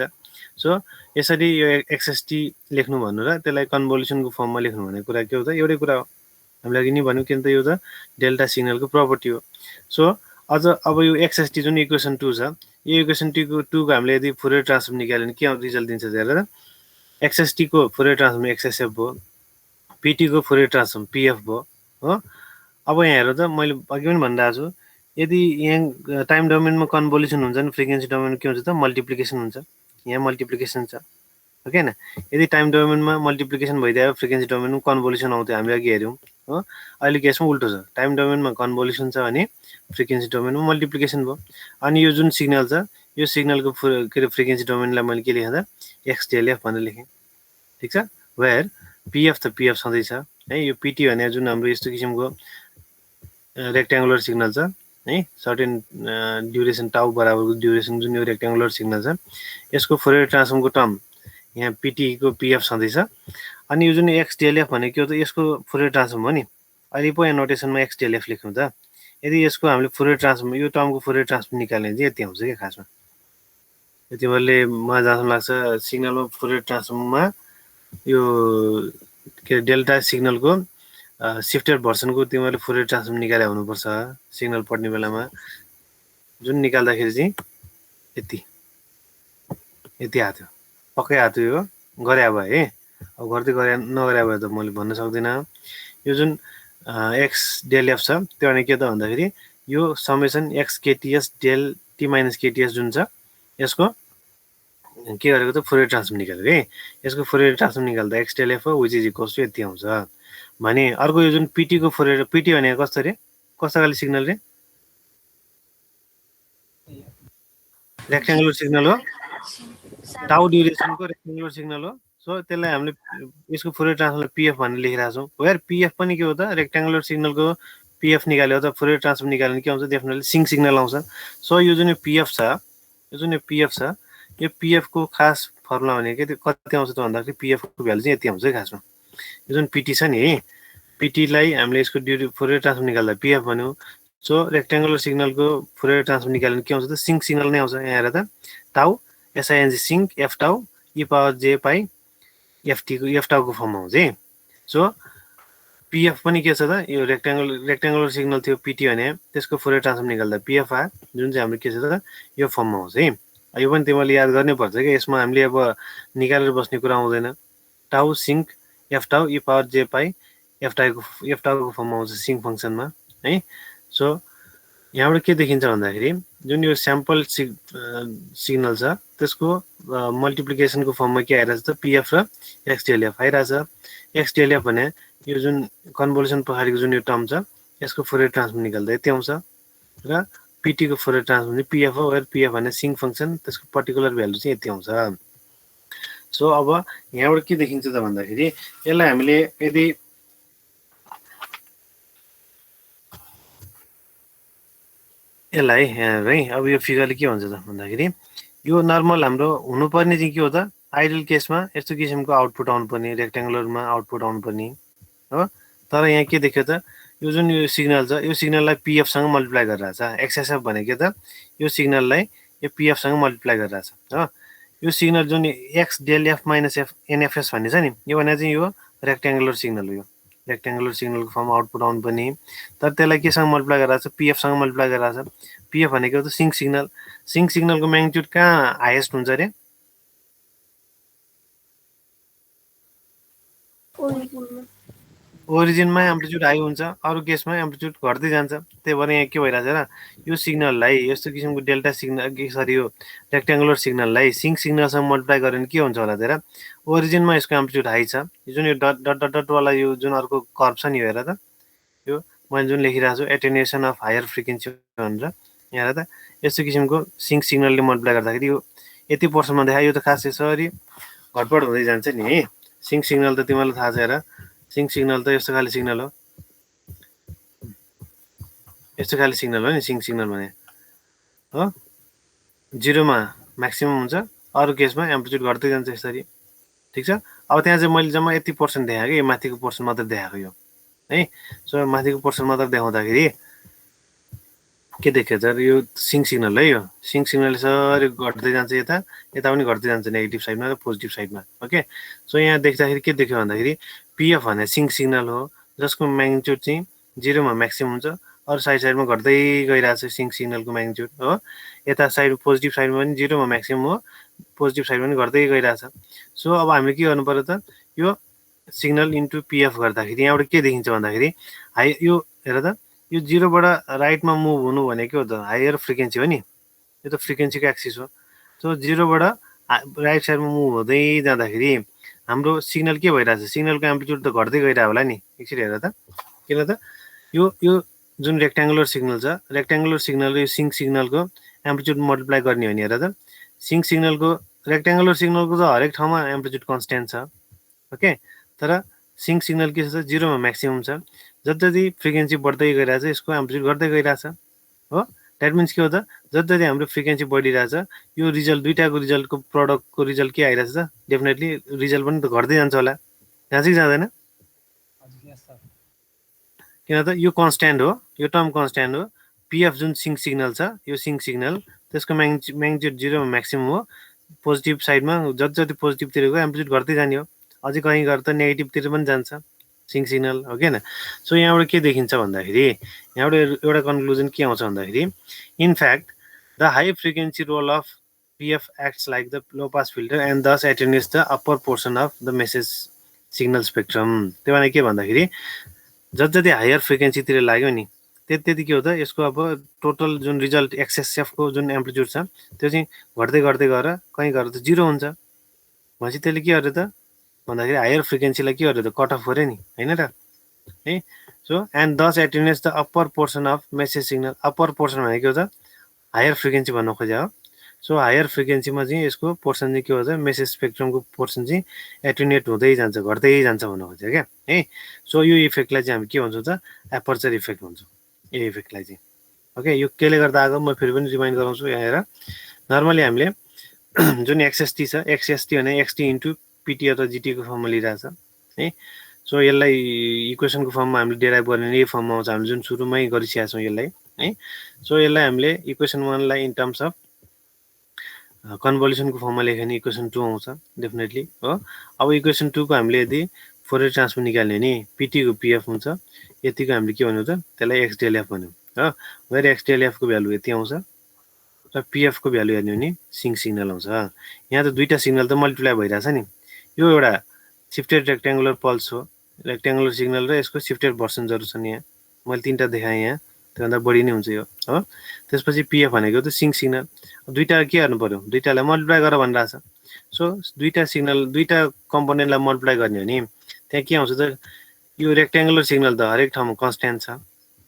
सो यसरी यो एक्सएसटी लेख्नु भन्नु र त्यसलाई कन्भोल्युसनको फर्ममा लेख्नु भन्ने कुरा के हो त एउटै कुरा हो, हामीले अघि नै भन्यौँ, किन त यो त डेल्टा सिग्नलको प्रपर्टी हो। सो अझ अब यो एक्सएसटी जुन इक्वेसन 2 छ, यो इक्वेसन 2 को हामीले यदि फुरियर ट्रान्सफर्म निकाल्यो भने के रिजल्ट दिन्छ हेरेर, एक्सएसटी को फुरियर ट्रान्सफर्म एक्सएसएफ भयो, पिटी को फुरियर ट्रान्सफर्म पिएफ भयो हो। अब यहाँ हेर त मैले अघि पनि भनिरहेको छु, यदि यहाँ टाइम डोमेनमा कन्भोल्युसन हुन्छ भने फ्रिक्वेन्सी डोमेनमा के हुन्छ त मल्टिप्लिकेसन हुन्छ, यहाँ मल्टिप्लिकेसन छ हो कि हैन। यदि टाइम डोमेनमा मल्टिप्लिकेसन भइदियो फ्रिक्वेन्सी डोमेनमा कन्भोल्युसन आउँथ्यो, हामीले अघि हेऱ्यौँ हो। अहिले केसमा उल्टो छ, टाइम डोमेनमा कन्भोल्युसन छ भने फ्रिक्वेन्सी डोमेनमा मल्टिप्लिकेसन भयो। अनि यो जुन सिग्नल छ यो सिग्नलको के अरे फ्रिक्वेन्सी डोमेनलाई मैले के लेखेँ त एक्सडिएलएफ भनेर लेखेँ, ठिक छ। वेयर पिएफ त पिएफ छँदैछ है, यो पिटी भने जुन हाम्रो यस्तो किसिमको रेक्ट्याङ्गुलर सिग्नल छ है, सर्टेन ड्युरेसन टाउ बराबरको ड्युरेसन जुन यो रेक्ट्याङ्गुलर सिग्नल छ, यसको फुरियर ट्रान्सफर्मको टर्म यहाँ पिटीको पिएफ छँदैछ। अनि यो जुन एक्सडिएलएफ भनेको के हो त यसको फुरियर ट्रान्सफर्म हो नि, अहिले पो यहाँ नोटेसनमा एक्सडिएलएफ लेख्नु त, यदि यसको हामीले फुरियर ट्रान्सफर्म यो टर्मको फुरियर ट्रान्सफर्म निकाल्ने चाहिँ यति आउँछ क्या खासमा। तिमीहरूले मलाई जहाँसम्म लाग्छ सिग्नलमा फुरियर ट्रान्सफर्ममा यो के डेल्टा सिग्नलको सिफ्टेड भर्सनको तिमीहरूले फुरियर ट्रान्सफर्म निकाले हुनुपर्छ सिग्नल पढ्ने बेलामा, जुन निकाल्दाखेरि चाहिँ यति आएको थियो, पक्कै आएको थियो, गरे भए है। अब गर्दै गरे नगरे भए त मैले भन्न सक्दिनँ। यो जुन एक्स डेल एफ छ त्यो भने के त भन्दाखेरि यो summation x k t s del t minus k t s जुन छ यसको के गरेको त फुरियर ट्रान्सफर्म निकालेको है। यसको फुरियर ट्रान्सफर्म निकाल्दा x del f which is equals to यति आउँछ भने अर्को यो जुन पिटीको फुरियर, पिटी भनेको कस्तो रे, कस्तो खाले सिग्नल रे, रेक्ट्याङ्गुलर सिग्नल हो, टाउ ड्युरेसनको रेक्ट्याङ्गुलर सिग्नल हो। सो त्यसलाई हामीले यसको फुरियर ट्रान्सफर्मलाई पिएफ भनेर लेखिरहेको छौँ। वेयर पिएफ पनि के हो त रेक्ट्याङ्गुलर सिग्नलको पिएफ निकाल्यो त फुरियर ट्रान्सफर्म निकाल्यो भने के आउँछ डेफिनेटली सिङ्क सिग्नल आउँछ। सो यो जुन पिएफ छ, यो जुन पिएफ छ, यो पिएफको खास फर्मुला भनेको कति आउँछ त भन्दाखेरि पिएफको भ्यालु चाहिँ यति आउँछ है खासमा। यो जुन पिटी छ नि है, पिटीलाई हामीले यसको फुरियर ट्रान्सफर्म निकाल्दा पिएफ भन्यो। सो रेक्ट्याङ्गुलर सिग्नलको फुरियर ट्रान्सफर्म निकाल्यो भने के आउँछ त सिङ्क सिग्नल नै आउँछ। यहाँ हेर त टाउ एसआइएनजी सिङ्क एफ टाउ ई पावर जे पाई एफ टाउको फर्ममा आउँछ है। सो पिएफ पनि के छ त यो रेक्ट्याङ्गुलर सिग्नल थियो पिटी भने त्यसको फुरियर ट्रान्सफर्म निकाल्दा पिएफ आयो जुन चाहिँ हाम्रो के छ त यो फर्ममा आउँछ है। यो पनि तिमीले याद गर्नै पर्छ कि यसमा हामीले अब निकालेर बस्ने कुरा आउँदैन। टाउ सिङ्क एफ टाउ ई पावर जे पाई एफ टाउको फर्ममा आउँछ सिङ्क फङ्सनमा है। सो यहाँबाट के देखिन्छ भन्दाखेरि जुन यो स्याम्पल सिग्नल छ त्यसको मल्टिप्लिकेसनको फर्ममा के आइरहेछ त पिएफ र एक्सडिएलएफ आइरहेछ। एक्सडिएलएफ भने यो जुन कन्भोल्युसन पछाडिको जुन यो टर्म छ यसको फोरियर ट्रान्सफर्म निकाल्दा यति आउँछ र पिटी को फोरियर ट्रान्सफर्म चाहिँ पिएफ हो, वेयर पिएफ भने सिंक फंक्सन, त्यसको पर्टिकुलर भ्यालु चाहिँ यति आउँछ। सो अब यहाँबाट के देखिन्छ त भन्दाखेरि यसलाई हामीले यदि यसलाई है अब यो फिगरले के भन्छ त भन्दाखेरि यो नर्मल हाम्रो हुनुपर्ने चाहिँ के हो त आइडल केसमा यस्तो किसिमको आउटपुट आउनुपर्ने, रेक्ट्याङ्गुलरमा आउटपुट आउनुपर्ने हो। तर यहाँ के देख्यो त यो जुन यो सिग्नल छ यो सिग्नललाई पिएफसँग मल्टिप्लाई गरिरहेछ। एक्सएसएफ भनेको त यो सिग्नललाई यो पिएफसँग मल्टिप्लाई गरिरहेछ हो। यो सिग्नल जुन x del f minus f NFS भन्ने छ नि यो भने चाहिँ यो रेक्ट्याङ्गुलर सिग्नल हो। यो रेक्ट्याङ्गुलर सिग्नलको फर्म आउटपुट आउनुपर्ने, तर त्यसलाई केसँग मल्टिप्लाई गरिरहेछ पिएफसँग मल्टिप्लाई गरिरहेछ। पिएफ भनेको त सिंक सिग्नल, सिंक सिग्नलको म्याग्निट्युड कहाँ हाइएस्ट हुन्छ अरे ओरिजिनमा एम्प्लिट्युड हाई हुन्छ, अरू केसमा एम्प्लिट्युड घट्दै जान्छ। त्यही भएर यहाँ के भइरहेछ र यो सिग्नललाई यस्तो किसिमको डेल्टा सिग्नल सरी यो रेक्ट्याङ्गुलर सिग्नललाई सिंक सिग्नलसँग मल्टिप्लाई गरेर के हुन्छ होला त ओरिजिनमा यसको एम्प्लिट्युड हाई छ। यो जुन यो डट डट डट डटवाला यो जुन अर्को कर्भ छ नि हेर त यो मैले जुन लेखिरहेको छु एटेन्युएसन अफ हायर फ्रिक्वेन्सी भनेर यहाँ त यस्तो किसिमको सिंक सिग्नलले मल्टिप्लाई गर्दाखेरि यो यति पर्सेन्टमा देखायो। यो त खास यसरी घटबड हुँदै जान्छ नि है। सिंक सिग्नल त तिमीलाई थाहा छ हेर, सिंक सिग्नल त यस्तो खाले सिग्नल हो, यस्तो खाले सिग्नल हो नि सिंक सिग्नल भने हो। जिरोमा म्याक्सिमम हुन्छ, अरू केसमा एम्प्लिट्युड घट्दै जान्छ यसरी, ठिक छ। अब त्यहाँ चाहिँ मैले जम्मा यति पर्सेन्ट देखाएको, यो माथिको पर्सेन्ट मात्र देखाएको यो है। सो माथिको पर्सेन्ट मात्र देखाउँदाखेरि के देख्यो त यो सिंक सिग्नल है। यो सिंक सिग्नल यसरी घट्दै जान्छ, यता यता पनि घट्दै जान्छ नेगेटिभ साइडमा र पोजिटिभ साइडमा। ओके, सो यहाँ देख्दाखेरि के देख्यो भन्दाखेरि पिएफ भने सिंक सिग्नल हो जसको म्याग्निट्युड चाहिँ जिरोमा म्याक्सिमम हुन्छ, अरू साइड साइडमा घट्दै गइरहेछ सिंक सिग्नलको म्याग्निट्युड हो। यता साइड पोजिटिभ साइडमा पनि जिरोमा म्याक्सिमम हो, पोजिटिभ साइडमा पनि घट्दै गइरहेछ। सो अब हामीले के गर्नु पर्यो त यो सिग्नल इन्टु पिएफ गर्दाखेरि यहाँबाट के देखिन्छ भन्दाखेरि हाई यो हेर त यो जिरोबाट राइटमा मुभ हुनु भनेको के हो त हायर फ्रिक्वेन्सी हो नि, यो त फ्रिक्वेन्सीको एक्सिस हो। सो जिरोबाट राइट साइडमा मुभ हुँदै जाँदाखेरि हाम्रो सिग्नल के भइरहेछ, सिग्नलको एम्प्लिट्युड त घट्दै गइरहेको होला नि। एकचोटि हेर त किन त यो जुन रेक्ट्याङ्गुलर सिग्नल छ रेक्ट्याङ्गुलर सिग्नल यो सिंक सिग्नलको एम्प्लिट्युड मल्टिप्लाई गर्ने हो नि। हेर त सिंक सिग्नलको रेक्ट्याङ्गुलर सिग्नलको त हरेक ठाउँमा एम्प्लिट्युड कन्सटेन्ट छ ओके, तर सिंक सिग्नल के छ जिरोमा म्याक्सिमम छ। जति फ्रिक्वेन्सी बढ्दै गइरहेछ यसको एम्प्लिट्युड घट्दै गइरहेछ हो। द्याट मिन्स के हो त जति हाम्रो फ्रिक्वेन्सी बढिरहेछ यो रिजल्ट दुईटाको रिजल्टको प्रडक्टको रिजल्ट के आइरहेछ त डेफिनेटली रिजल्ट पनि त घट्दै जान्छ होला, जान्छ कि जाँदैन? किन त यो कन्सट्यान्ट हो, यो टर्म कन्सट्यान्ट हो। पिएफ जुन सिंक सिग्नल छ यो सिंक सिग्नल त्यसको म्याग्निट्युड जिरोमा म्याक्सिमम हो, पोजिटिभ साइडमा जति पोजिटिभतिर गयो एम्प्लिट्युड घट्दै जाने हो, अझै कहीँ गएर त नेगेटिभतिर पनि जान्छ सिंक सिग्नल हो कि होइन। सो यहाँबाट के देखिन्छ भन्दाखेरि यहाँबाट एउटा कन्क्लुजन के आउँछ भन्दाखेरि in fact the high frequency roll of PF acts like the low pass filter and thus attenuates the upper portion of the message signal spectrum. त्यो भने के भन्दाखेरि जति हायर फ्रिक्वेन्सीतिर लाग्यो नि त्यति के हो त यसको अब टोटल जुन रिजल्ट एक्सएसएफको जुन एम्प्लिट्युड छ त्यो चाहिँ घट्दै घट्दै गएर कहीँ गएर त जिरो हुन्छ। भनेपछि त्यसले के गर्यो त भन्दाखेरि हायर फ्रिक्वेन्सीलाई के गर्यो त कट अफ गर्यो नि होइन र है। So and thus attenuates the upper portion of message signal, upper portion भनेको के हो त हायर फ्रिक्वेन्सी भन्नु खोज्यो हो। सो हायर फ्रिक्वेन्सीमा चाहिँ यसको पोर्सन चाहिँ के हो त मेसेज स्पेक्ट्रमको पोर्सन चाहिँ एटेन्युएट हुँदै जान्छ घट्दै जान्छ भन्नु खोज्यो क्या है। सो यो इफेक्टलाई चाहिँ हामी के भन्छौँ त एपर्चर इफेक्ट भन्छौँ यो इफेक्टलाई चाहिँ। ओके, यो केले गर्दा आएको म फेरि पनि रिमाइन्ड गराउँछु। यहाँ हेर नर्मली हामीले जुन एक्सएसटी छ एक्सएसटी भने एक्सटी इन्टु पिटी अथवा जिटीको फर्ममा लिइरहेछ है। सो यसलाई इक्वेसनको फर्ममा हामीले डेराइभ गर्ने यही फर्ममा आउँछ, हामीले जुन सुरुमै गरिसकेका छौँ यसलाई है। सो यसलाई हामीले इक्वेसन 1 लाई इन टर्म्स अफ कन्भोल्युसनको फर्ममा लेख्यो भने इक्वेसन 2 आउँछ डेफिनेटली हो। अब इक्वेसन 2 को हामीले यदि फोरियर ट्रान्सफर्म निकाल्ने नि पिटीको पिएफ हुन्छ, यतिको हामीले के भन्यो त त्यसलाई एक्स डेल एफ भन्यो हो। वेयर एक्स डेल एफको भ्यालु यति आउँछ र पिएफको भ्यालु हेर्ने हो भने सिंक सिग्नल आउँछ। यहाँ त दुईवटा सिग्नल त मल्टिप्लाई भइरहेछ नि, यो एउटा सिफ्टेड रेक्ट्याङ्गुलर पल्स हो, रेक्ट्याङ्गुलर सिग्नल र यसको सिफ्टेड भर्सन जरुर छन्। यहाँ मैले 3टा देखाएँ, यहाँ त्योभन्दा बढी नै हुन्छ यो हो। त्यसपछि पिएफ भनेको त सिंक सिग्नल, दुईटा के गर्नु पर्यो दुईटालाई मल्टिप्लाई गर भनिरहेछ। सो दुईटा सिग्नल दुईटा कम्पोनेन्टलाई मल्टिप्लाई गर्ने हो नि त्यहाँ के आउँछ त यो रेक्ट्याङ्गुलर सिग्नल त हरेक ठाउँमा कन्सट्यान्ट छ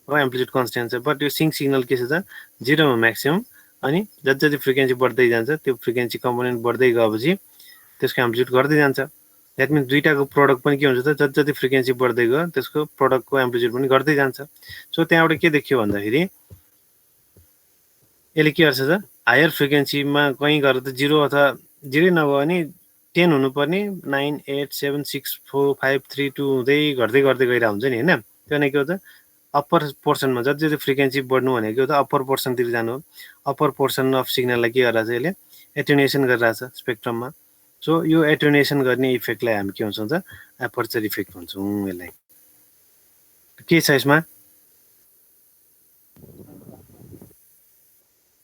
एम्प्लिट्युड कन्स्टेन्ट छ बट यो सिङ्क सिग्नल के छ त 0 मा म्याक्सिमम अनि जति जति फ्रिक्वेन्सी बढ्दै जान्छ त्यो फ्रिक्वेन्सी कम्पोनेन्ट बढ्दै गएपछि त्यसको एम्प्लिट्युड घट्दै जान्छ द्याट मिन्स दुईटाको प्रोडक्ट पनि के हुन्छ त जति जति फ्रिक्वेन्सी बढ्दै गयो त्यसको प्रोडक्टको एम्प्लिट्युड पनि घट्दै जान्छ सो त्यहाँबाट के देखियो भन्दाखेरि यसले के गर्छ त हायर फ्रिक्वेन्सीमा कहीँ गएर त 0 अथवा 0 नभए नि 10 हुनुपर्ने 9 8 7 6 4 5 3 2 हुँदै घट्दै घट्दै गइरहेको हुन्छ नि होइन त्यो भने के हो त अप्पर पोर्सनमा जति जति फ्रिक्वेन्सी बढ्नु भनेको त अप्पर पोर्सनतिर जानु हो अप्पर पोर्सन अफ सिग्नललाई के गरिरहेछ यसले एटेन्युएसन गरिरहेछ स्पेक्ट्रममा सो यो एटेन्युएसन गर्ने इफेक्टलाई हामी के भन्छौँ त एपर्चर इफेक्ट भन्छौँ यसलाई के छ यसमा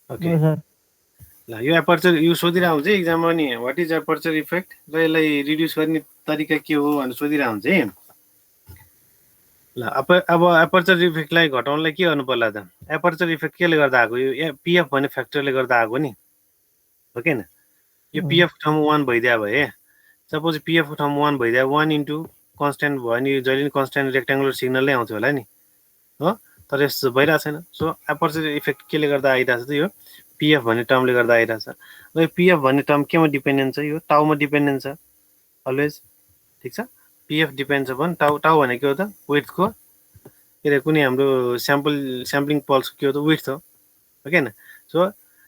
ओके ल यो एपर्चर यो सोधिरहेको हुन्छ एक्जाममा नि व्हाट इज एपर्चर इफेक्ट र यसलाई रिड्युस गर्ने तरिका के हो भनेर सोधिरहेको हुन्छ है ल अब एपर्चर इफेक्टलाई घटाउनलाई के गर्नु पर्ला त एपर्चर इफेक्ट केले गर्दा आएको यो पीएफ भन्ने फ्याक्टरले गर्दा आएको नि हो कि हैन यो पीएफ ठाउँमा 1 भइदिया भए सपोज पीएफ को ठाउँमा 1 भइदिया 1 इन्टु कन्स्ट्यान्ट भयो नि जहिले नि कन्स्ट्यान्ट रेक्ट्याङ्गुलर सिग्नल नै आउँथ्यो होला नि हो तर यस्तो भइरहेको छैन सो एपर्चर इफेक्ट केले गर्दा आइरहेछ त यो पीएफ भन्ने टर्मले गर्दा आइरहेछ र यो पीएफ भन्ने टर्म केमा डिपेन्डेन्ट छ यो टाउमा डिपेन्डेन्ट छ अलवेज ठीक छ पीएफ डिपेन्ड्स अपन टाउ टाउ भनेको के हो त विड्थको के कुनै हाम्रो स्याम्पलिङ पल्स के हो त विड्थ हो ओके न सो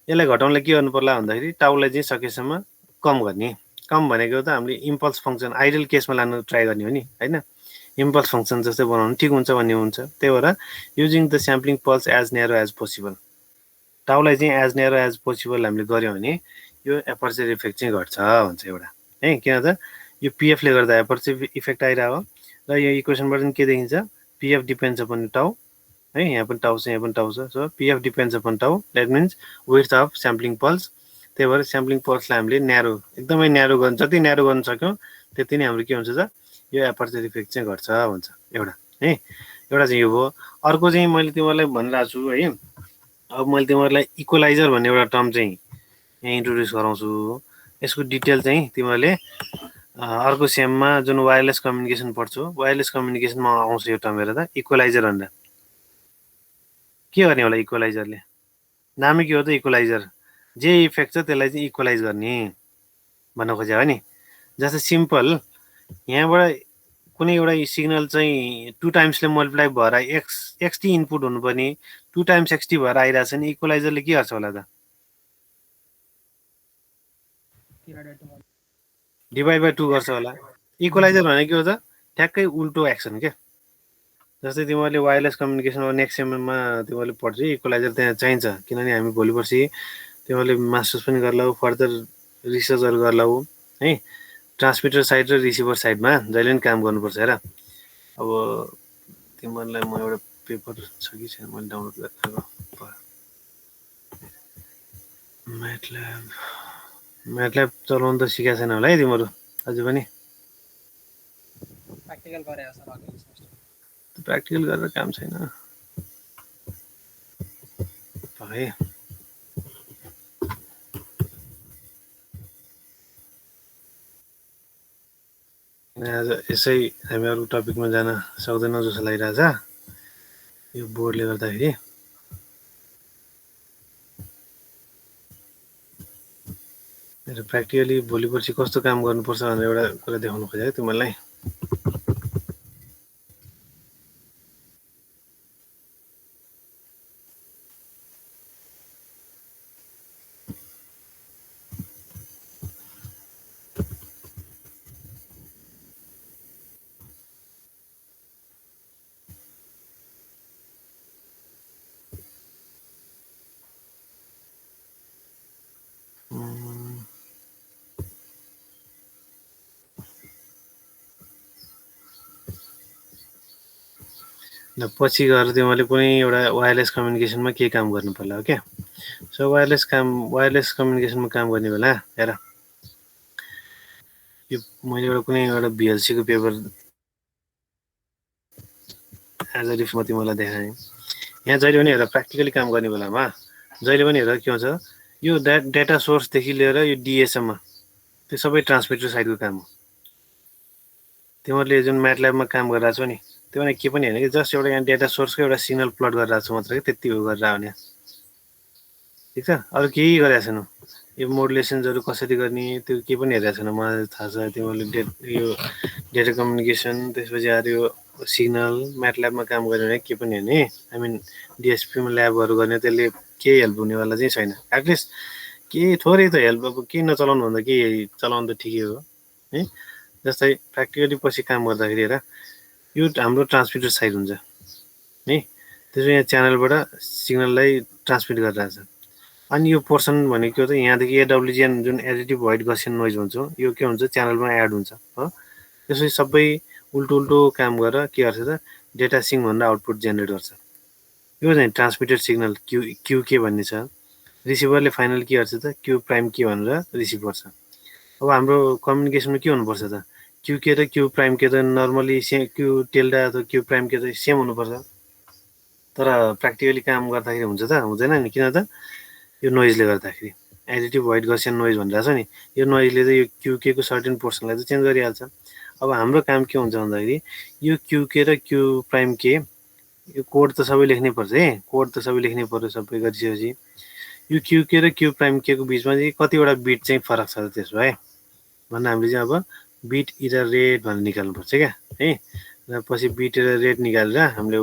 यसलाई घटाउनलाई के गर्नु पर्ला भन्दाखेरि टाउलाई चाहिँ सकेसम्म कम गर्ने कम भनेको त हामीले इम्पल्स फङ्सन आइडल केसमा लानु ट्राई गर्ने हो नि हैन इम्पल्स फङ्सन जस्तै बनाउनु ठिक हुन्छ भन्ने हुन्छ त्यही भएर using the sampling pulse as narrow as possible टाउलाई चाहिँ एज न्यारो एज पोसिबल हामीले गर्यौँ भने यो एपर्चर इफेक्ट चाहिँ घट्छ भन्छ एउटा है किन त यो पीएफले गर्दा एपर्चर इफेक्ट आइरहेको र यो इक्वेसनबाट पनि के देखिन्छ पीएफ डिपेन्ड्स अपन टाउ है यहाँ पनि टाउ छ यहाँ पनि टाउ छ सो पीएफ डिपेन्ड्स अपन टाउ that means width of sampling pulse त्यही भएर स्याम्पलिङ पल्सलाई हामीले न्यारो एकदमै न्यारो गर्न जति न्यारो गर्न सक्यौँ त्यति नै हाम्रो के हुन्छ त यो एपर्चर इफेक्ट चाहिँ घट्छ भन्छ एउटा है एउटा चाहिँ यो भयो अर्को चाहिँ मैले तिमीहरूलाई भनिरहेको छु है अब मैले तिमीहरूलाई इक्वलाइजर भन्ने एउटा टर्म चाहिँ यहाँ इन्ट्रोड्युस गराउँछु यसको डिटेल चाहिँ तिमीहरूले अर्को सेममा जुन वायरलेस कम्युनिकेसन पढ्छौ वायरलेस कम्युनिकेसनमा आउँछ यो टर्म हेर त इक्वलाइजर भनेर के गर्ने होला इक्वलाइजरले नामै के हो त इक्वलाइजर जे इफेक्ट छ त्यसलाई चाहिँ इक्वलाइज गर्ने भन्न खोजेको हो नि जस्तै सिम्पल यहाँबाट कुनै एउटा सिग्नल चाहिँ 2 टाइम्सले मल्टिप्लाई भएर एक्सटी इनपुट हुनुपर्ने 2 टाइम्स एक्सटी भएर आइरहेछ नि इक्वलाइजरले के गर्छ होला त डिभाइड बाई 2 गर्छ होला इक्वलाइजर भनेको के हो त ठ्याक्कै उल्टो एक्सन के जस्तै तिमीहरूले वायरलेस कम्युनिकेसन नेक्स्ट सेममा तिमीहरूले पढ्छ इक्वलाइजर त्यहाँ चाहिन्छ किनभने हामी भोलि पर्सि तिमीहरूले मास्टर्स पनि गर्ला फर्दर रिसर्चहरू गर्ला है ट्रान्समिटर साइड र रिसिभर साइडमा जहिले पनि काम गर्नुपर्छ हेर अब तिमीहरूलाई म एउटा पेपर छ कि छैन मैले डाउनलोड गरेको म्याटल्याब चलाउनु त सिकेको छैन होला है तिमीहरू अझै पनि प्र्याक्टिकल गरेर काम छैन है आज यसै हामी अरू टपिकमा जान सक्दैनौँ जस्तो लागिरहेछ यो बोर्डले गर्दाखेरि मेरो प्र्याक्टिकली भोलि पर्सि कस्तो काम गर्नुपर्छ भनेर एउटा कुरा देखाउनु खोजेँ तिमीहरूलाई पछि गएर तिमीहरूले कुनै एउटा वायरलेस कम्युनिकेसनमा के काम गर्नु पर्ला हो क्या सो वायरलेस कम्युनिकेसनमा काम गर्ने बेला हेर यो मैले एउटा कुनै एउटा भिएलसीको पेपर एज अ रिफ म तिमीलाई देखाएँ यहाँ जहिले पनि हेर प्र्याक्टिकली काम गर्ने बेलामा जहिले पनि हेर के हुन्छ यो डाटा सोर्सदेखि लिएर यो डिएसएममा त्यो सबै ट्रान्समिटर साइडको काम हो तिमीहरूले जुन म्याटल्याबमा काम गरिरहेको छौ नि त्यो भने के पनि होइन कि जस्ट एउटा यहाँ डेटा सोर्सको एउटा सिग्नल प्लट गरिरहेको छु मात्र कि त्यति हो गरेर आउने ठिक छ अरू केही गरेको छैन यो मोडुलेसन्सहरू कसरी गर्ने त्यो केही पनि हेरेको छैन मलाई थाहा छ तिमीहरूले यो डेटा कम्युनिकेसन त्यसपछि आएर यो सिग्नल म्याटल्याबमा काम गर्ने भने केही पनि होइन है आई मिन डिएसपीमा ल्याबहरू गर्ने त्यसले केही हेल्प हुनेवाला चाहिँ छैन एटलिस्ट केही थोरै त हेल्प अब केही नचलाउनु भन्दा केही चलाउनु त ठिकै हो है जस्तै प्र्याक्टिकली पछि काम गर्दाखेरि हेर यो हाम्रो ट्रान्समिटर साइड हुन्छ है त्यसो यहाँ च्यानलबाट सिग्नललाई ट्रान्समिट गरिरहेछ अनि यो पोर्सन भनेको चाहिँ यहाँदेखि एडब्लुजिएन जुन एडिटिभ वाइट गसियन नोइज भन्छौँ यो के हुन्छ च्यानलमा एड हुन्छ हो त्यसपछि सबै उल्टो काम गरेर के गर्छ त डेटा सिङ भनेर आउटपुट जेनेरेट गर्छ यो चाहिँ ट्रान्समिटेड सिग्नल क्युके भन्ने छ रिसिभरले फाइनल के गर्छ त क्यु प्राइम के भनेर रिसिभ गर्छ अब हाम्रो कम्युनिकेसनमा के हुनुपर्छ त क्युके र क्यु प्राइम के त नर्मली क्यु टेल्डा अथवा क्यु प्राइम के त सेम हुनुपर्छ तर प्र्याक्टिकली काम गर्दाखेरि हुन्छ त हुँदैन नि किन त यो नोइजले गर्दाखेरि एडिटिभ वाइट गसियन नोइज भनिरहेको छ नि यो नोइजले चाहिँ यो क्युके को सर्टेन पोर्सनलाई चाहिँ चेन्ज गरिहाल्छ अब हाम्रो काम के हुन्छ भन्दाखेरि यो क्युके र क्यु प्राइम के यो कोड त सबै लेख्नै पर्छ है कोड त सबै लेख्नै पर्यो सबै गरिसकेपछि यो क्युके र क्यु प्राइम के को बिचमा चाहिँ कतिवटा बिट चाहिँ फरक छ त्यसो भए भन्दा हामीले चाहिँ अब बिट इरर रेट भनेर निकाल्नुपर्छ क्या है र पछि बिट इरर रेट निकालेर हामीले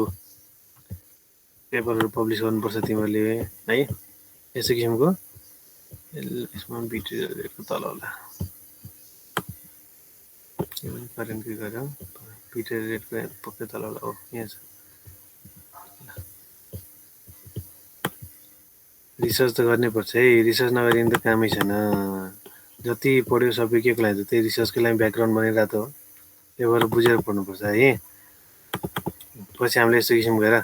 पेपरहरू पब्लिस गर्नुपर्छ तिमीहरूले है यस्तो किसिमको यसमा बिट इरर रेटको तल होला करेन्ट के गरौँ बिट इरर रेटको पक्कै तल होला हो यहाँ छ रिसर्च त गर्नै पर्छ है रिसर्च नगरिकन त कामै छैन जति पढ्यो सबै के को लागि त्यही रिसर्चको लागि ब्याकग्राउन्ड बनिरहेको त हो त्यो भएर बुझेर पढ्नुपर्छ है पछि हामीले यस्तो किसिम गएर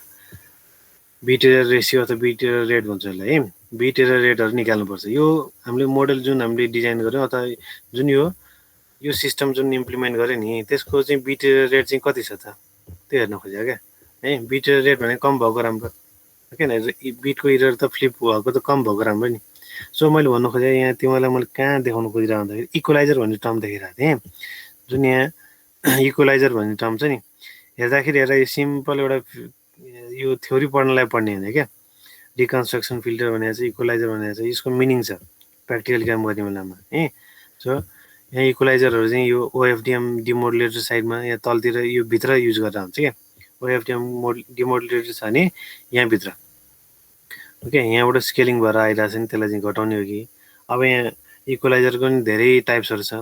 बिट एरर रेसियो अथवा बिट एरर रेट भन्छ यसलाई है बिट एरर रेटहरू निकाल्नुपर्छ यो हामीले मोडल जुन हामीले डिजाइन गर्यौँ अथवा जुन यो सिस्टम जुन इम्प्लिमेन्ट गर्यो नि त्यसको चाहिँ बिट एरर रेट चाहिँ कति छ त त्यो हेर्न खोजेको क्या है बिट एरर रेट भने कम भएको राम्रो किन बिटको इरर त फ्लिप भएको त कम भएको राम्रो नि सो मैले भन्नु खोजेँ यहाँ तिमीलाई मैले कहाँ देखाउनु खोजिरहेको भन्दाखेरि इक्वलाइजर भन्ने टर्म देखाइरहेको थिएँ जुन यहाँ इक्वलाइजर भन्ने टर्म छ नि हेर्दाखेरि हेर्दा यो सिम्पल एउटा यो थ्योरी पढ्नलाई पढ्ने होइन क्या डिकन्स्ट्रक्सन फिल्टर भनेको चाहिँ इक्वलाइजर भनेको चाहिँ यसको मिनिङ छ प्र्याक्टिकल काम गर्ने बेलामा है सो यहाँ इक्वलाइजरहरू चाहिँ यो ओएफडिएम डिमोडुलेटर साइडमा यहाँ तलतिर यो भित्र युज गरेर हुन्छ क्या ओएफडिएम डिमोडुलेटर छ भने यहाँभित्र ओके यहाँबाट स्केलिङ भएर आइरहेको छ नि त्यसलाई चाहिँ घटाउने हो कि अब यहाँ इक्वलाइजरको पनि धेरै टाइप्सहरू छ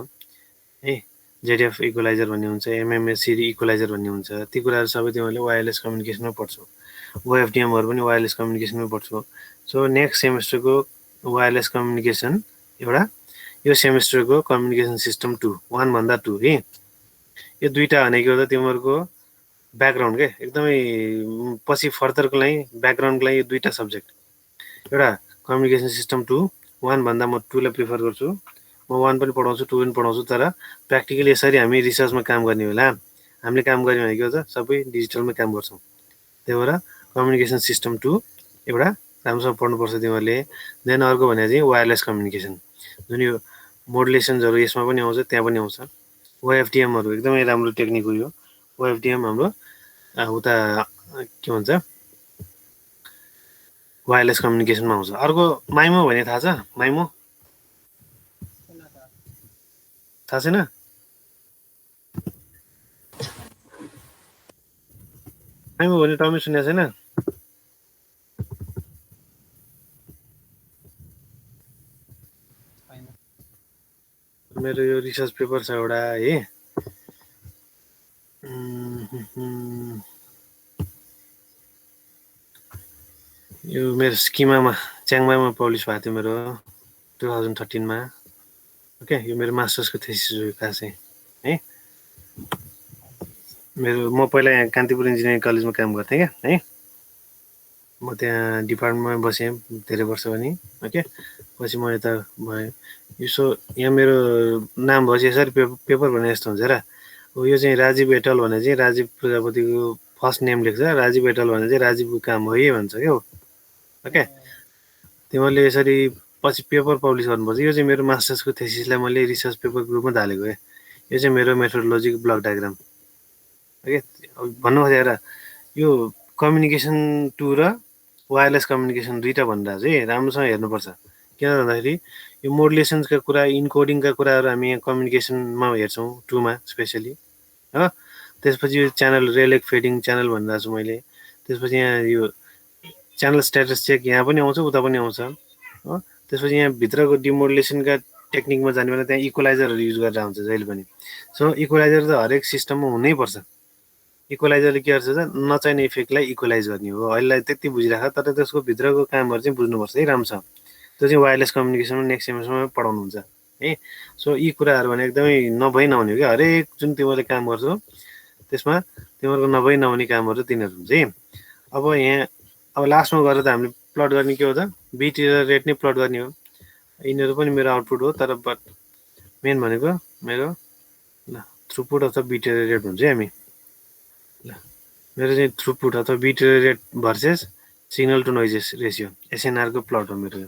है जेडिएफ इक्वलाइजर भन्ने हुन्छ एमएमएससी इक्वलाइजर भन्ने हुन्छ ती कुराहरू सबै तिमीहरूले वायरलेस कम्युनिकेसनमै पढ्छौ ओएफडिएमहरू पनि वायरलेस कम्युनिकेसनमै पढ्छौ सो नेक्स्ट सेमेस्टरको वायरलेस कम्युनिकेसन एउटा यो सेमेस्टरको कम्युनिकेसन सिस्टम 2 1 भन्दा 2 है यो दुईटा भनेको त तिमीहरूको ब्याकग्राउन्ड के एकदमै पछि फर्दरको लागि ब्याकग्राउन्डको लागि यो दुईटा सब्जेक्ट एउटा कम्युनिकेसन सिस्टम 2 1 भन्दा म 2 लाई प्रिफर गर्छु म 1 पनि पढाउँछु 2 पनि पढाउँछु तर प्र्याक्टिकली यसरी हामी रिसर्चमा काम गर्ने बेला हामीले काम गर्ने भनेको त सबै डिजिटलमै काम गर्छौँ त्यही भएर कम्युनिकेसन सिस्टम 2 एउटा राम्रोसँग पढ्नुपर्छ तिमीहरूले देन अर्को भने चाहिँ वायरलेस कम्युनिकेसन जुन यो मोडुलेसन्सहरू यसमा पनि आउँछ त्यहाँ पनि आउँछ ओएफडिएमहरू एकदमै राम्रो टेक्निक हो यो ओएफडिएम हाम्रो उता के भन्छ वायरलेस कम्युनिकेसनमा आउँछ अर्को माइमो भन्ने थाहा छ माइमो थाहा छैन माइमो भन्ने टर्मै सुनेको छैन मेरो यो रिसर्च पेपर छ एउटा है यो मेरो स्किमामा च्याङमाईमा पब्लिस भएको थियो मेरो 2013 मा ओके यो मेरो मास्टर्सको थेसिस हो खास चाहिँ है मेरो म पहिला यहाँ कान्तिपुर इन्जिनियरिङ कलेजमा काम गर्थेँ क्या है म त्यहाँ डिपार्टमेन्टमा बसेँ धेरै वर्ष पनि ओके पछि म यता भएँ यसो यहाँ मेरो नाम भएपछि यसरी पेपर भने यस्तो हुन्छ र यो चाहिँ राजीव एटल भने चाहिँ राजीव प्रजापतिको फर्स्ट नेम लेख्छ राजीव एटल भने चाहिँ राजीवको काम हो यही भन्छ क्या ओके तिमीहरूले यसरी पछि पेपर पब्लिस गर्नुपर्छ यो चाहिँ मेरो मास्टर्सको थेसिसलाई मैले रिसर्च पेपर ग्रुपमा हालेको यो चाहिँ मेरो मेथोडोलोजिक ब्लक डायग्राम ओके भन्नु खोजेर यो कम्युनिकेसन 2 र वायरलेस कम्युनिकेसन दुईटा भनिरहेको चाहिँ राम्रोसँग हेर्नुपर्छ किन भन्दाखेरि यो मोडुलेसन्सका कुरा इन्कोडिङका कुराहरू हामी यहाँ कम्युनिकेसनमा हेर्छौँ 2 मा स्पेसली हो त्यसपछि यो च्यानल रेलेक फेडिङ च्यानल भनिरहेको छु मैले त्यसपछि यहाँ यो च्यानल स्ट्याटस चेक यहाँ पनि आउँछ उता पनि आउँछ हो त्यसपछि यहाँ भित्रको डिमोडुलेसनका टेक्निकमा जाने बेला त्यहाँ इक्वलाइजरहरू युज गरेर हुन्छ जहिले पनि सो इक्वलाइजर त हरेक सिस्टममा हुनैपर्छ इक्वलाइजरले के गर्छ त नचाहिने इफेक्टलाई इक्वलाइज गर्ने हो अहिलेलाई त्यति बुझिराख तर त्यसको भित्रको कामहरू चाहिँ बुझ्नुपर्छ है राम्रोसँग त्यो चाहिँ वायरलेस कम्युनिकेसनमा नेक्स्ट सेमेस्टरमा पढाउनुहुन्छ है सो यी कुराहरू भने एकदमै नभई नहुने हो क्या हरेक जुन तिमीहरूले काम गर्छौ त्यसमा तिमीहरूको नभई नहुने कामहरू तिनीहरू हुन्छ है अब यहाँ अब लास्टमा गएर त हामीले प्लट गर्ने के हो त बिट रेट नै प्लट गर्ने हो यिनीहरू पनि मेरो आउटपुट हो तर बट मेन भनेको मेरो ल थ्रुपुट अथवा बिट रेट भन्छ है हामी ल मेरो चाहिँ थ्रुपुट अथवा bit rate versus signal to noises ratio एसएनआरको प्लट हो मेरो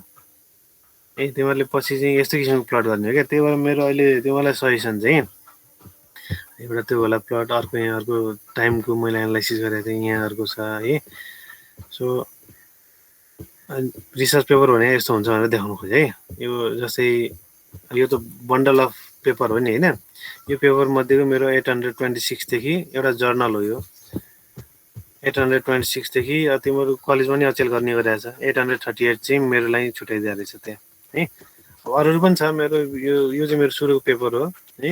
है तिमीहरूले पछि चाहिँ यस्तो किसिमको प्लट गर्ने हो क्या त्यही भएर मेरो अहिले तिमीहरूलाई सजेसन चाहिँ एउटा त्यो होला प्लट अर्को यहाँ अर्को टाइमको मैले एनालाइसिस गरेको थिएँ यहाँ अर्को छ है सो रिसर्च पेपर भने यस्तो हुन्छ भनेर देखाउनु खोजेँ है यो जस्तै यो त बन्डल अफ पेपर हो नि होइन यो पेपर मध्येको मेरो 826 देखि एउटा जर्नल हो यो 826 देखि तिमीहरू कलेजमा नि अचेल गर्ने गरिरहेछ 838 चाहिँ मेरो लागि छुट्याइदिएको रहेछ त्यहाँ है अरूहरू पनि छ मेरो यो चाहिँ मेरो सुरुको पेपर हो है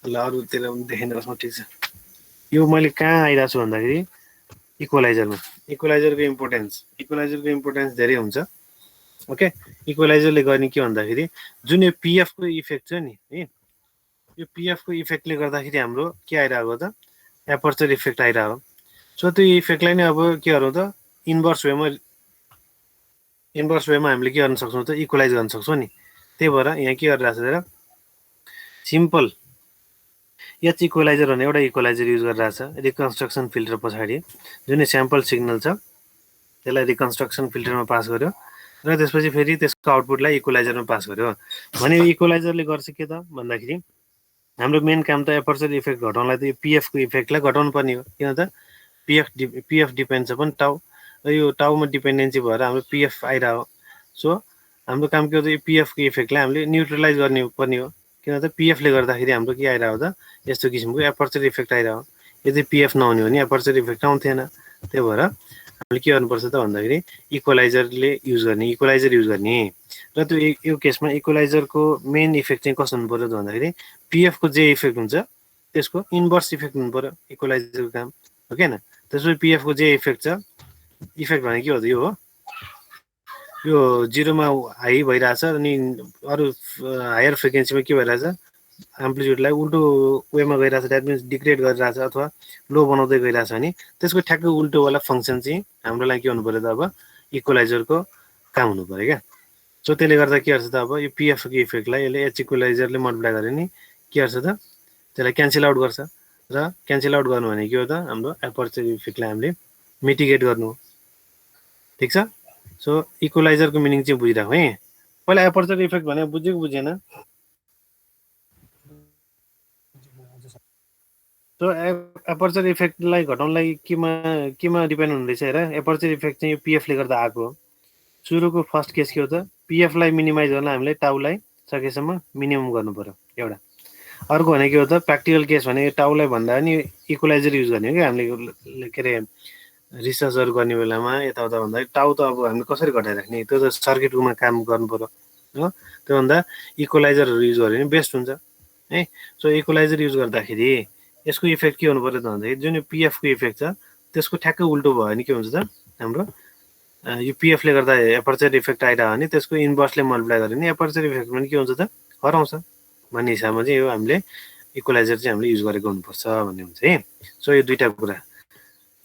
ल अरूतिर देखाइदिनुहोस् न ठिक छ यो मैले कहाँ आइरहेको छु भन्दाखेरि इक्वलाइजरमा इक्वलाइजरको इम्पोर्टेन्स धेरै हुन्छ ओके इक्वलाइजरले गर्ने के भन्दाखेरि जुन यो पिएफको इफेक्ट छ नि है यो पिएफको इफेक्टले गर्दाखेरि हाम्रो के आइरहेको त एपर्चर इफेक्ट आइरहेको सो त्यो इफेक्टलाई नै अब के गरौँ त इन्भर्स वेमा हामीले के गर्न सक्छौँ त इक्वलाइज गर्न सक्छौँ नि त्यही भएर यहाँ के गरिरहेको छ सिम्पल एच इक्वलाइजर भन्ने एउटा इक्वलाइजर युज गरिरहेछ रिकन्स्ट्रक्सन फिल्टर पछाडि जुन स्याम्पल सिग्नल छ त्यसलाई रिकन्स्ट्रक्सन फिल्टरमा पास गर्यो र त्यसपछि फेरि त्यसको आउटपुटलाई इक्वलाइजरमा पास गर्यो भने इक्वलाइजरले गर्छ के त भन्दाखेरि हाम्रो मेन काम त एपर्चर इफेक्ट घटाउनलाई त यो पिएफको इफेक्टलाई घटाउनु पर्ने हो किन त पिएफ डिपेन्ड छ पनि टाउ र यो टाउमा डिपेन्डेन्सी भएर हाम्रो पिएफ आइरह्यो सो हाम्रो काम के हो त यो पिएफको इफेक्टलाई हामीले न्युट्रलाइज गर्ने पर्ने हो किन त पिएफले गर्दाखेरि हाम्रो के आइरह्यो त यस्तो किसिमको एपर्चर इफेक्ट आइरह्यो यदि पिएफ नहुने भने एपर्चर इफेक्ट आउँथेन त्यही भएर हामीले के गर्नुपर्छ त भन्दाखेरि इक्वलाइजर युज गर्ने र त्यो यो केसमा इक्वलाइजरको मेन इफेक्ट चाहिँ कस्तो हुनु पर्यो त भन्दाखेरि पिएफको जे इफेक्ट हुन्छ त्यसको इन्भर्स इफेक्ट हुनु पर्यो इक्वलाइजरको काम हो कि होइन त्यसपछि पिएफको जे इफेक्ट छ इफेक्ट भने के हो त यो जिरोमा हाई भइरहेछ अनि अरू हायर फ्रिक्वेन्सीमा के भइरहेछ एम्प्लिट्युडलाई उल्टो वेमा गइरहेछ द्याट मिन्स डिग्रेड गरिरहेछ अथवा लो बनाउँदै गइरहेछ भने त्यसको ठ्याक्कै उल्टोवाला फङ्सन चाहिँ हाम्रो लागि के हुनु पर्यो त अब इक्वलाइजरको काम हुनु पर्यो क्या सो त्यसले गर्दा के गर्छ त अब यो पिएफको इफेक्टलाई यसले एच इक्वलाइजरले मल्टिप्लाई गर्यो नि के गर्छ त त्यसलाई क्यान्सल आउट गर्छ र क्यान्सल आउट गर्नु भने के हो त हाम्रो एपर्चर इफेक्टलाई हामीले मिटिगेट गर्नु हो ठिक छ सो इक्वलाइजरको मिनिङ चाहिँ बुझिराखौँ है पहिला एपर्चर इफेक्ट भने बुझेको बुझेन सो एपर्चर इफेक्टलाई घटाउनलाई केमा डिपेन्ड हुँदैछ हेर एपर्चर इफेक्ट चाहिँ यो पिएफले गर्दा आएको हो सुरुको फर्स्ट केस के हो त पिएफलाई मिनिमाइज गर्न हामीले टाउलाई सकेसम्म मिनिमम गर्नु पर्यो एउटा अर्को भने के हो त प्र्याक्टिकल केस भने टाउलाई भन्दा नि इक्वलाइजर युज गर्ने हो क्या हामीले के अरे रिसर्चहरू गर्ने बेलामा यताउता भन्दा टाउ त अब हामीले कसरी घटाइराख्ने त्यो त सर्किटमा काम गर्नु पर्यो हो त्योभन्दा इक्वलाइजरहरू युज गर्यो भने बेस्ट हुन्छ है सो इक्वलाइजर युज गर्दाखेरि यसको इफेक्ट के हुनु पर्यो त भन्दाखेरि जुन यो पिएफको इफेक्ट छ त्यसको ठ्याक्कै उल्टो भयो भने के हुन्छ त हाम्रो यो पिएफले गर्दा एपर्चर इफेक्ट आइरह्यो भने त्यसको इन्भर्सले मल्टिप्लाई गर्यो भने एपर्चर इफेक्ट पनि के हुन्छ त हराउँछ भन्ने हिसाबमा चाहिँ यो हामीले इक्वलाइजर चाहिँ हामीले युज गरेको हुनुपर्छ भन्ने हुन्छ है सो यो दुईवटा कुरा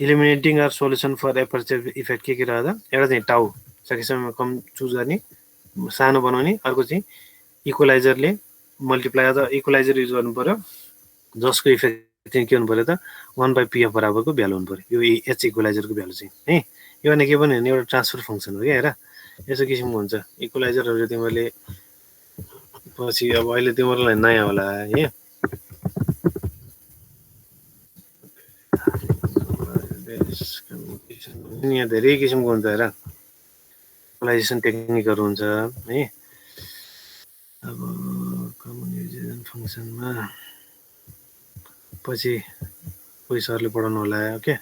eliminating are solution for aperture effect के रह्यो त एउटा चाहिँ टाउ सकेसम्म कम चुज गर्ने सानो बनाउने अर्को चाहिँ इक्वलाइजरले मल्टिप्लाई अथवा इक्वलाइजर युज गर्नु पर्यो जसको इफेक्ट चाहिँ के हुनु पर्यो त 1/pf बराबरको भ्यालु हुनु पर्यो यो एच इक्वलाइजरको भ्यालु चाहिँ है यो भने के पनि होइन एउटा ट्रान्सफर फङ्सन हो क्या हेर यस्तो किसिमको हुन्छ इक्वलाइजरहरू तिमीहरूले पछि अब अहिले तिमीहरूलाई नयाँ होला है यहाँ धेरै किसिमको हुन्छ हेर इक्वलाइजेसन टेक्निकहरू हुन्छ है अब कम्युनिकेसन फङ्सनमा पछि कोही सरले पढाउनु होला ओके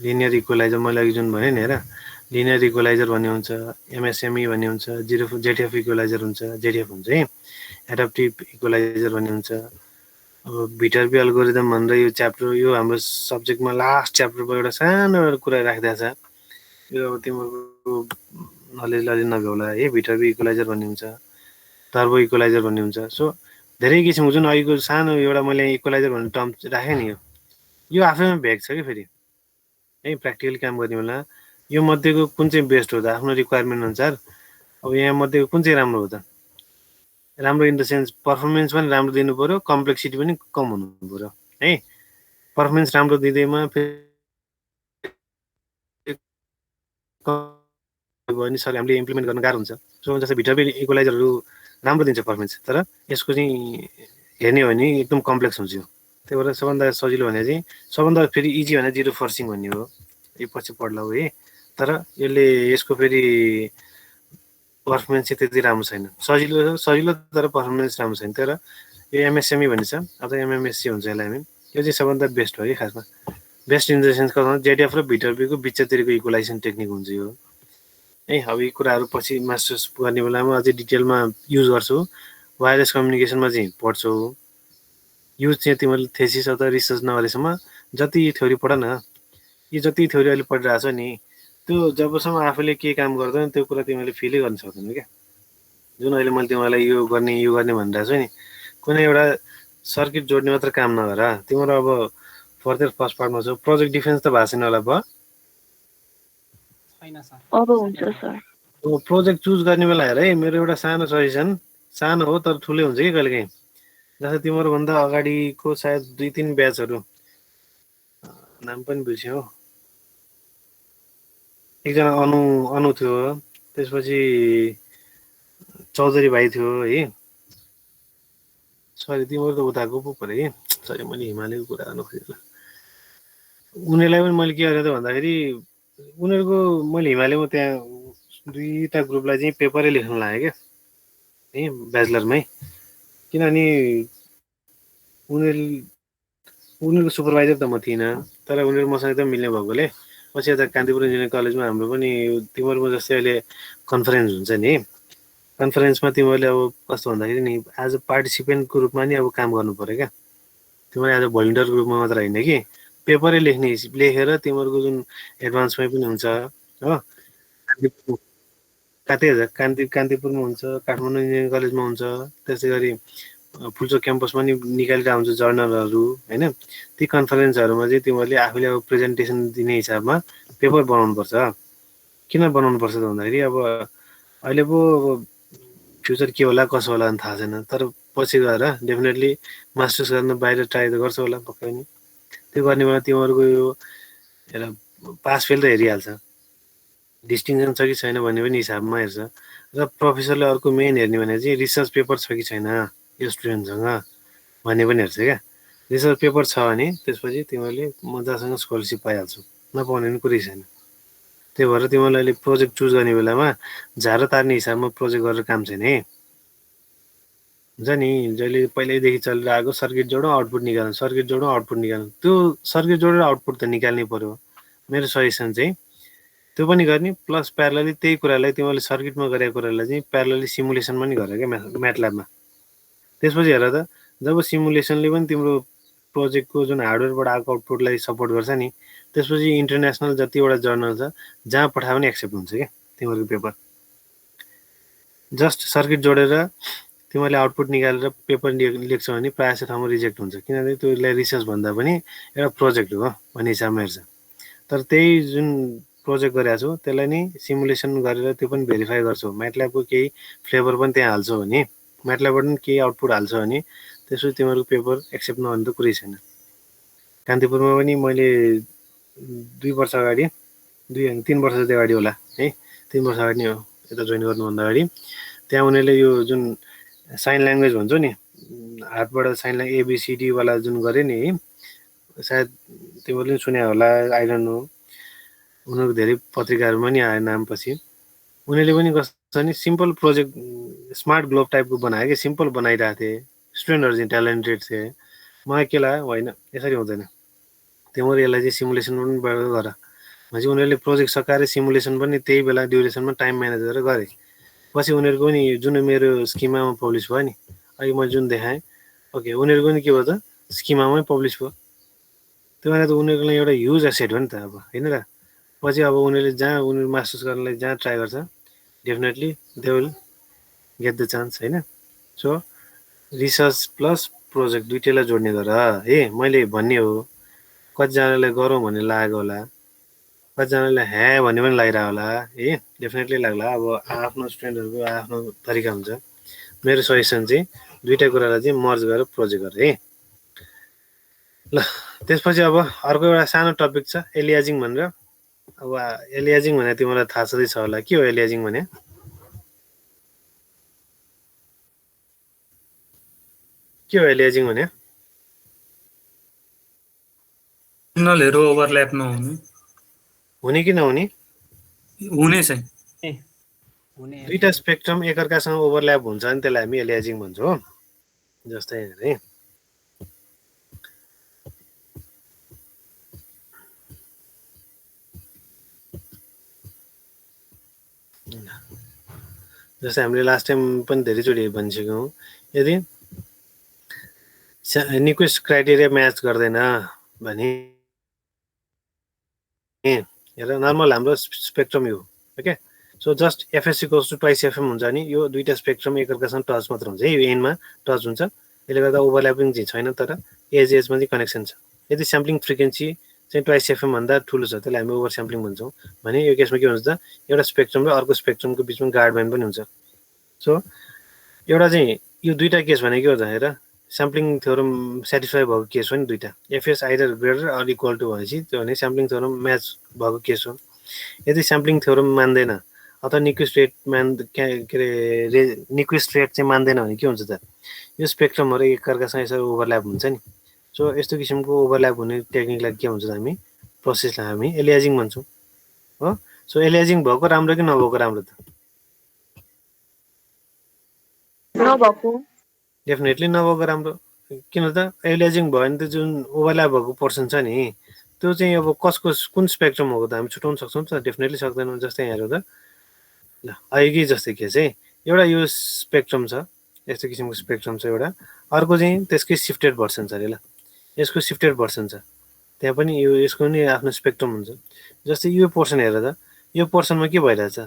लिनियर इक्वलाइजर मैले अघि जुन भने नि हेर लिनियर इक्वलाइजर भन्ने हुन्छ एमएसएमई भन्ने हुन्छ जेटिएफ इक्वलाइजर हुन्छ जेटिएफ हुन्छ है एडाप्टिभ इक्वलाइजर भन्ने हुन्छ अब भिटरबी एल्गोरिदम भनेर यो च्याप्टर यो हाम्रो सब्जेक्टमा लास्ट च्याप्टरको एउटा सानो एउटा कुरा राखिदिएको छ यो अब तिम्रो नलेजले अलि नभ्यो होला है भिटरबी इक्वलाइजर भन्ने हुन्छ टर्बो इक्वलाइजर भन्ने हुन्छ सो धेरै किसिमको जुन अहिलेको सानो एउटा मैले इक्वलाइजर भन्ने टर्म राखेँ नि यो आफैमा भ्याग छ कि फेरि है प्र्याक्टिकली काम गर्ने बेला यो मध्येको कुन चाहिँ बेस्ट हो त आफ्नो रिक्वायरमेन्ट अनुसार अब यहाँ मध्येको कुन चाहिँ राम्रो हो त राम्रो इन द सेन्स पर्फर्मेन्स पनि राम्रो दिनु पर्यो कम्प्लेक्सिटी पनि कम हुनु पर्यो है पर्फर्मेन्स राम्रो दिँदैमा भने सर हामीले इम्प्लिमेन्ट गर्न गाह्रो हुन्छ सो जस्तै भिटरबी इक्वलाइजरहरू राम्रो दिन्छ पर्फर्मेन्स तर यसको चाहिँ हेर्ने हो भने एकदम कम्प्लेक्स हुन्छ यो त्यही भएर सबभन्दा सजिलो भने चाहिँ सबभन्दा फेरि इजी भने जिरो फर्सिङ भन्ने हो यो पछि पढ्ला हो है तर यसले यसको फेरि पर्फर्मेन्स चाहिँ त्यति राम्रो छैन सजिलो तर पर्फर्मेन्स राम्रो छैन तर यो एमएसएमई भनिन्छ अथवा एमएमएससी हुन्छ यसलाई हामी यो चाहिँ सबभन्दा बेस्ट हो है खासमा बेस्ट इन द सेन्स कस्तो जेडिएफ र भिटरबीको बिचतिरको इक्वलाइजेसन टेक्निक हुन्छ यो है अब यी कुराहरू पछि मास्टर्स गर्ने बेलामा अझै डिटेलमा युज गर्छु वायरलेस कम्युनिकेसनमा चाहिँ पढ्छु युज चाहिँ तिमीले थेसिस अथवा रिसर्च नगरेसम्म जति थ्योरी पढ न यी जति थ्योरी अहिले पढिरहेको छ नि त्यो जबसम्म आफूले के काम गर्दैन त्यो कुरा तिमीले फिलै गर्न सक्दैन क्या जुन अहिले मैले तिमीलाई यो गर्ने भनिरहेको छु नि कुनै एउटा सर्किट जोड्ने मात्र काम नगर तिम्रो अब फर्दर फर्स्ट पार्टमा छ प्रोजेक्ट डिफेन्स त भएको छैन होला अब अब हुन्छ सर प्रोजेक्ट चुज गर्ने बेला हेर है मेरो एउटा सानो सजेसन सानो हो तर ठुलै हुन्छ कि कहिलेकाहीँ जस्तै तिम्रो भन्दा अगाडिको सायद 2-3 ब्याचहरू नाम पनि बिर्स्यो एकजना अनु थियो त्यसपछि चौधरी भाइ थियो है सरी तिम्रो त उताको पो पऱ्यो है सरी मैले हिमालयको कुरा गर्नु खोजेँ उनीहरूलाई पनि मैले के गरेँ त भन्दाखेरि उनीहरूको मैले हिमालयमा त्यहाँ 2टा ग्रुपलाई चाहिँ पेपरै लेख्न लाग्यो क्या है ब्याचलरमै किनभने उनीहरूको सुपरभाइजर त म थिइनँ तर उनीहरू मसँग एकदम मिल्ने भएकोले पछि यता कान्तिपुर इन्जिनियरिङ कलेजमा हाम्रो पनि तिमीहरूको जस्तै अहिले कन्फरेन्स हुन्छ नि कन्फरेन्समा तिमीहरूले अब कस्तो भन्दाखेरि नि एज अ पार्टिसिपेन्टको रूपमा नि अब काम गर्नु पऱ्यो क्या तिमीले एज अ भलिन्टियरको रूपमा मात्र होइन कि पेपरै लेखेर तिमीहरूको जुन एडभान्समै पनि हुन्छ हो कान्तिपुरमा हुन्छ काठमाडौँ इन्जिनियरिङ कलेजमा हुन्छ त्यसै गरी फुलचोक क्याम्पसमा नि निकालिरहेको हुन्छ जर्नलहरू होइन ती कन्फरेन्सहरूमा चाहिँ तिमीहरूले आफूले अब प्रेजेन्टेसन दिने हिसाबमा पेपर बनाउनुपर्छ किन बनाउनुपर्छ त भन्दाखेरि अब अहिले पो फ्युचर के होला कसो होला भने थाहा छैन तर पछि गएर डेफिनेटली मास्टर्स गर्न बाहिर ट्राई त गर्छ होला पक्कै नि त्यो गर्ने बेला तिमीहरूको यो हेर पास फेल त हेरिहाल्छ डिस्टिङसन छ कि छैन भन्ने पनि हिसाबमा हेर्छ र प्रोफेसरले अर्को मेन हेर्ने भने चाहिँ रिसर्च पेपर छ कि छैन यो स्टुडेन्टसँग भन्ने पनि हेर्छ क्या रिसर्च पेपर छ भने त्यसपछि तिमीहरूले मजासँग स्कलरसिप पाइहाल्छौ नपाउने पनि कुरै छैन त्यही भएर तिमीलाई अहिले प्रोजेक्ट चुज गर्ने बेलामा झारो तार्ने हिसाबमा प्रोजेक्ट गरेर काम छैन है हुन्छ नि जहिले पहिल्यैदेखि चलिरहेको सर्किट जोडौँ आउटपुट निकाल्नु त्यो सर्किट जोडेर आउटपुट त निकाल्नै पर्यो मेरो सजेसन चाहिँ त्यो पनि गर्ने प्लस प्यारलली त्यही कुरालाई तिमीले सर्किटमा गरेको कुरालाई चाहिँ प्यारलली सिमुलेसन पनि गर क्या म्याटल्याबमा त्यसपछि हेर त जब सिमुलेसनले पनि तिम्रो प्रोजेक्टको जुन हार्डवेयरबाट आएको आउटपुटलाई सपोर्ट गर्छ नि त्यसपछि इन्टरनेसनल जतिवटा जर्नल छ जहाँ पठाए पनि एक्सेप्ट हुन्छ क्या तिमीहरूको पेपर जस्ट सर्किट जोडेर तिमीले आउटपुट निकालेर पेपर लेख्छौ भने प्रायः जस्तो ठाउँमा रिजेक्ट हुन्छ किनभने त्यसलाई रिसर्च भन्दा पनि एउटा प्रोजेक्ट हो भन्ने हिसाबमा हेर्छ तर त्यही जुन प्रोजेक्ट गरेको छौ त्यसलाई नै सिमुलेसन गरेर त्यो पनि भेरिफाई गर्छौ म्याटल्याबको केही फ्लेभर पनि त्यहाँ हाल्छौ भने म्याटल्याबबाट पनि केही आउटपुट हाल्छ भने त्यसपछि तिमीहरूको पेपर एक्सेप्ट नहुने त कुरै छैन कान्तिपुरमा पनि मैले 2 वर्ष अगाडि 3 वर्ष जति अगाडि होला है 3 वर्ष अगाडि नै हो यता जोइन गर्नुभन्दा अगाडि त्यहाँ उनीहरूले यो जुन साइन ल्याङ्ग्वेज भन्छौ नि हातबाट साइनलाई एबिसिडी वाला जुन गरे नि सायद तिमीहरूले पनि सुने होला आई डोन्ट नो उनीहरूको धेरै पत्रिकाहरूमा नि आयो नाम पछि उनीहरूले पनि कस्तो नि सिम्पल प्रोजेक्ट स्मार्ट ग्लोब टाइपको बनायो कि सिम्पल बनाइरहेको थिएँ स्टुडेन्टहरू चाहिँ ट्यालेन्टेड थिए मलाई के लाग्यो होइन यसरी हुँदैन तिमीहरू यसलाई चाहिँ सिमुलेसन पनि गर भनेपछि उनीहरूले प्रोजेक्ट सकाएर सिमुलेसन पनि त्यही बेला ड्युरेसनमा टाइम म्यानेज गरेर गरे पछि उनीहरूको पनि जुन मेरो स्किमामा पब्लिस भयो नि अहिले मैले जुन देखाएँ ओके उनीहरूको पनि के भयो त स्किमामै पब्लिस भयो त्यो भएर त उनीहरूको लागि एउटा ह्युज एसेट हो नि त अब होइन र पछि अब उनीहरूले जहाँ उनीहरू मास्टर्स गर्नलाई जहाँ ट्राई गर्छ definitely they will get the chance होइन सो रिसर्च प्लस प्रोजेक्ट दुइटैलाई जोड्ने गर है मैले भन्ने हो कतिजनालाई गरौँ भन्ने लागेको होला कतिजनालाई ह्या भन्ने पनि लागिरहेको होला है डेफिनेटली लाग्ला अब आफ्नो स्टुडेन्टहरूको आफ्नो तरिका हुन्छ मेरो सजेसन चाहिँ दुइटा कुरालाई चाहिँ मर्ज गरेर प्रोजेक्ट गर है ल त्यसपछि अब अर्को एउटा सानो टपिक छ एलियाजिङ भनेर अब एलियाजिङ भने तिमीलाई थाहा छँदै छ होला के हो एलियाजिङ भने के हो एलियाजिङ भने सिग्नलहरू ओभरल्याप नहुने हुने कि नहुने हुने चाहिँ दुईटा स्पेक्ट्रम एकअर्कासँग ओभरल्याप हुन्छ नि त्यसलाई हामी एलियाजिङ भन्छौँ जस्तै है जस्तै हामीले लास्ट टाइम पनि धेरैचोटि भनिसक्यौँ यदि निक्वेस्ट क्राइटेरिया म्याच गर्दैन भने हेर नर्मल हाम्रो स्पेक्ट्रम यो ओके सो जस्ट एफएससी कोस टु ट्वाइस एफएम हुन्छ नि यो दुईटा स्पेक्ट्रम एकअर्कासँग टच मात्र हुन्छ है यो एनमा टच हुन्छ त्यसले गर्दा ओभरल्यापिङ चाहिँ छैन तर एजमा चाहिँ कनेक्सन छ यदि स्याम्पलिङ फ्रिक्वेन्सी चाहिँ ट्वाइस एफएम भन्दा ठुलो छ त्यसलाई हामी ओभर स्याम्पलिङ भन्छौँ भने यो केसमा के हुन्छ त एउटा स्पेक्ट्रम र अर्को स्पेक्ट्रमको बिचमा गार्ड ब्यान्ड पनि हुन्छ सो एउटा चाहिँ यो दुईटा केस भने के हो त हेर स्याम्पलिङ थ्योरम सेटिस्फाई भएको केस हो नि दुईटा FS either greater or equal to भनेपछि त्यो भने स्याम्पलिङ थ्योरम म्याच भएको केस हो यदि स्याम्पलिङ थ्योरम मान्दैन अथवा निक्वेस्ट रेट के अरे निक्वेस्ट रेट चाहिँ मान्दैन भने के हुन्छ त यो स्पेक्ट्रमहरू एकअर्कासँग यसरी ओभरल्याप हुन्छ नि सो यस्तो किसिमको ओभरल्याप हुने टेक्निकलाई के भन्छ त हामी प्रोसेसलाई हामी एलियाजिङ भन्छौँ हो सो एलियाजिङ भएको राम्रो कि नभएको राम्रो त नभएको डेफिनेटली नभएको राम्रो किन त एलियाजिङ भयो भने त जुन ओभरल्याप भएको पर्सन छ नि त्यो चाहिँ अब कसको कुन स्पेक्ट्रम हो त हामी छुटाउन सक्छौँ त डेफिनेटली सक्दैनौँ जस्तै यहाँ हेर्दा ल अहिले जस्तै के चाहिँ एउटा यो स्पेक्ट्रम छ यस्तो किसिमको स्पेक्ट्रम छ एउटा अर्को चाहिँ त्यसकै सिफ्टेड भर्सन छ अरे ल यसको सिफ्टेड भर्सन छ त्यहाँ पनि यो यसको नि आफ्नो स्पेक्ट्रम हुन्छ जस्तै यो पोर्सन हेर त यो पोर्सनमा के भइरहेछ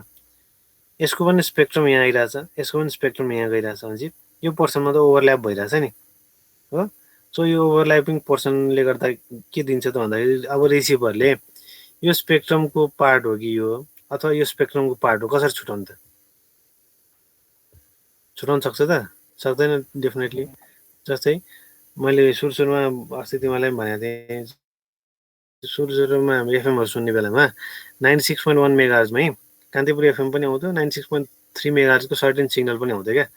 यसको पनि स्पेक्ट्रम यहाँ आइरहेछ यसको पनि स्पेक्ट्रम यहाँ गइरहेछ भनेपछि यो पोर्सनमा त ओभरल्याप भइरहेछ नि हो सो यो ओभरल्यापिङ पोर्सनले गर्दा के दिन्छ त भन्दाखेरि अब रिसिभरले यो स्पेक्ट्रमको पार्ट हो कि यो अथवा यो स्पेक्ट्रमको पार्ट हो कसरी छुटाउनु त छुटाउन सक्छ त सक्दैन डेफिनेटली जस्तै मैले सुरुमा अस्ति तिमीलाई भनेको थिएँ सुरुमा हामी एफएमहरू सुन्ने बेलामा 96.1 मेगाहर्जमै कान्तिपुर एफएम पनि आउँथ्यो 96.3 मेगाहर्जको सर्टेन सिग्नल पनि आउँथ्यो क्या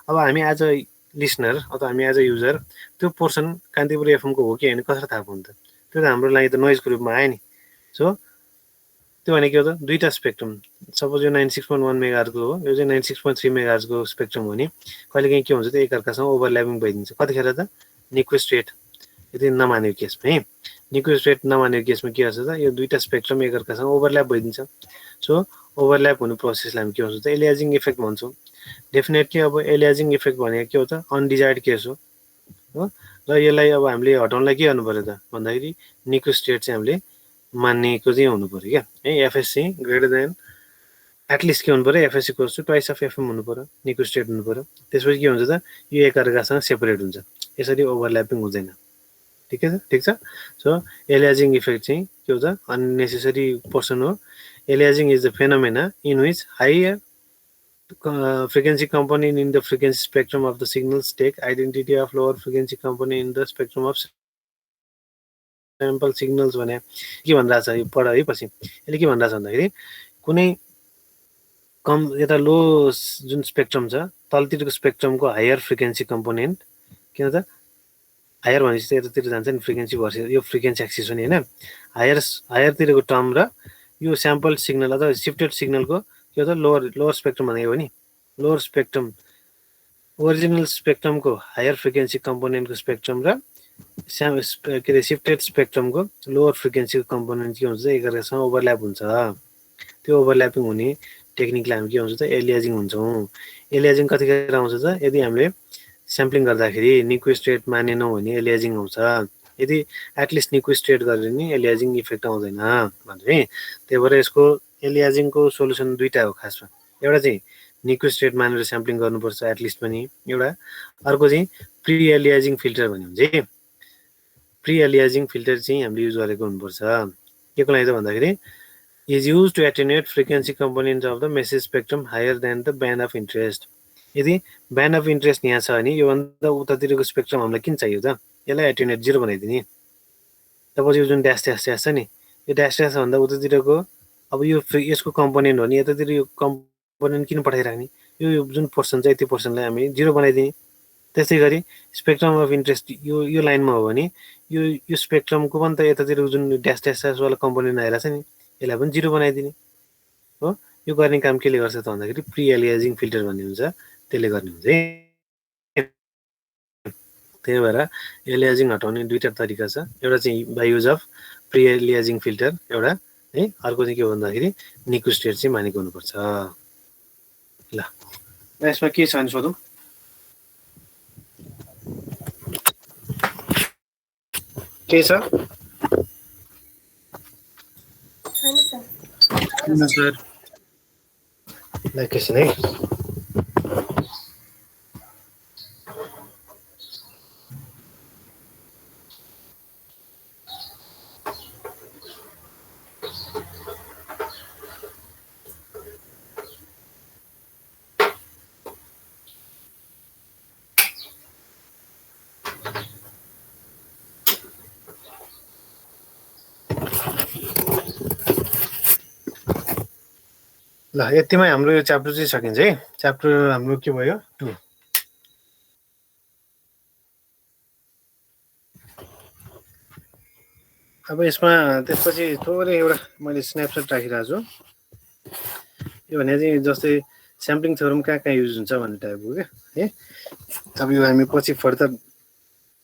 अब हामी एज अ लिसनर अथवा हामी एज अ युजर त्यो पोर्सन कान्तिपुर एफएमको हो कि होइन कसरी थाहा पाउनु त त्यो त हाम्रो लागि त नोइजको रूपमा आयो नि सो त्यो भनेको हो त दुईटा स्पेक्ट्रम सपोज यो 96.1 मेगाहर्जको हो यो चाहिँ 96.3 मेगाहर्जको स्पेक्ट्रम हो नि कहिलेकाहीँ के हुन्छ त एकअर्कासँग ओभरल्यापिङ भइदिन्छ कतिखेर त निक्वेस्ट रेट यदि नमानेको केसमा है निक्वेस्ट रेट नमानेको केसमा के गर्छ त यो दुईटा स्पेक्ट्रम एकअर्कासँग ओभरल्याप भइदिन्छ सो ओभरल्याप हुने प्रोसेसलाई हामी के भन्छौँ त एलियाजिङ इफेक्ट भन्छौँ डेफिनेटली अब एलियाजिङ इफेक्ट भनेको के हो त अनडिजायर्ड केस हो र यसलाई अब हामीले हटाउनलाई के गर्नु पर्यो त भन्दाखेरि निक्वेस्ट रेट चाहिँ हामीले मान्नेको चाहिँ हुनु पर्यो क्या है एफएससी ग्रेटर देन एटलिस्ट के हुनु पर्यो FSC course to twice of FM हुनु पर्यो निक्वेस्ट रेट हुनु पर्यो त्यसपछि के हुन्छ त यो एकअर्कासँग सेपरेट हुन्छ यसरी ओभरल्यापिङ हुँदैन ठिकै छ ठिक छ सो एलियाजिङ इफेक्ट चाहिँ के हो त अननेसेसरी पर्सन हो aliasing is the phenomena in which higher frequency component in the frequency spectrum of the signals take identity of lower frequency component in the spectrum of sample signals भने के भनिरहेछ यो पढ है पछि यसले के भनिरहेछ भन्दाखेरि कुनै कम यता लो जुन स्पेक्ट्रम छ तलतिरको स्पेक्ट्रमको हायर फ्रिक्वेन्सी कम्पोनेन्ट किन त हायर भनेपछि त यतातिर जान्छ नि फ्रिक्वेन्सी भर्सेस यो फ्रिक्वेन्सी एक्सिस हो नि होइन हायरतिरको टर्म र यो स्याम्पल सिग्नल अथवा सिफ्टेड सिग्नलको के हो त लोवर स्पेक्ट्रम भनेको हो नि लोवर स्पेक्ट्रम ओरिजिनल स्पेक्ट्रमको हायर फ्रिक्वेन्सी कम्पोनेन्टको स्पेक्ट्रम र के अरे सिफ्टेड स्पेक्ट्रमको लोवर फ्रिक्वेन्सीको कम्पोनेन्ट के हुन्छ एकअर्कासँग ओभरल्याप हुन्छ त्यो ओभरल्यापिङ हुने टेक्निकलाई हामी के भन्छौँ त एलियाजिङ भन्छौँ एलियाजिङ कतिखेर आउँछ त यदि हामीले स्याम्पलिङ गर्दाखेरि निक्विस्ट रेट मानेनौँ भने एलियाजिङ आउँछ यदि एटलिस्ट निक्विस्ट रेट गरेर नि एलियाजिङ इफेक्ट आउँदैन भन्छ है त्यही भएर यसको एलियाजिङको सोल्युसन दुईटा हो खासमा एउटा चाहिँ निक्विस्ट रेट मानेर स्याम्पलिङ गर्नुपर्छ एटलिस्ट पनि एउटा अर्को चाहिँ प्री एलियाजिङ फिल्टर भन्ने हुन्छ प्री एलियाजिङ फिल्टर चाहिँ हामीले युज गरेको हुनुपर्छ के को लागि त भन्दाखेरि is used to attenuate frequency components of the message spectrum higher than the band of interest यदि ब्यान्ड अफ इन्ट्रेस्ट यहाँ छ भने योभन्दा उतातिरको स्पेक्ट्रम हामीलाई किन चाहियो त यसलाई एटेन्युएट 0 बनाइदिने तपाईँ यो जुन ड्यास ड्यास ड्यास छ नि यो ड्यास ड्यास भन्दा उतातिरको अब यो यसको कम्पोनेन्ट हो नि यतातिर यो कम्पोनेन्ट किन पठाइराख्ने यो जुन पोर्सन छ यति पोर्सनलाई हामी 0 बनाइदिने त्यसै गरी स्पेक्ट्रम अफ इन्ट्रेस्ट यो लाइनमा हो भने यो स्पेक्ट्रमको पनि त यतातिरको जुन ड्यास ड्यास ड्यासवाला कम्पोनेन्ट आइरहेको छ नि यसलाई पनि 0 बनाइदिने हो यो गर्ने काम केले गर्छ त भन्दाखेरि प्री एलियाजिङ फिल्टर भन्ने हुन्छ त्यसले गर्ने हुन्छ त्यही भएर एलियाजिङ हटाउने दुईटा तरिका छ एउटा चाहिँ by use of pre aliasing filter एउटा है अर्को चाहिँ के हो भन्दाखेरि निक्विस्ट रेट चाहिँ मानेको हुनुपर्छ ल यसमा के छ भने सोधौँ के छ सर ल एकैछिन है ल यतिमै हाम्रो यो च्याप्टर चाहिँ सकिन्छ है च्याप्टर हाम्रो के भयो 2 अब यसमा त्यसपछि थोरै एउटा मैले स्न्यापसट राखिरहेको छु यो भने चाहिँ जस्तै स्याम्पलिङ थ्योरम कहाँ युज हुन्छ भन्ने टाइपको क्या है अब यो हामी पछि फर्दर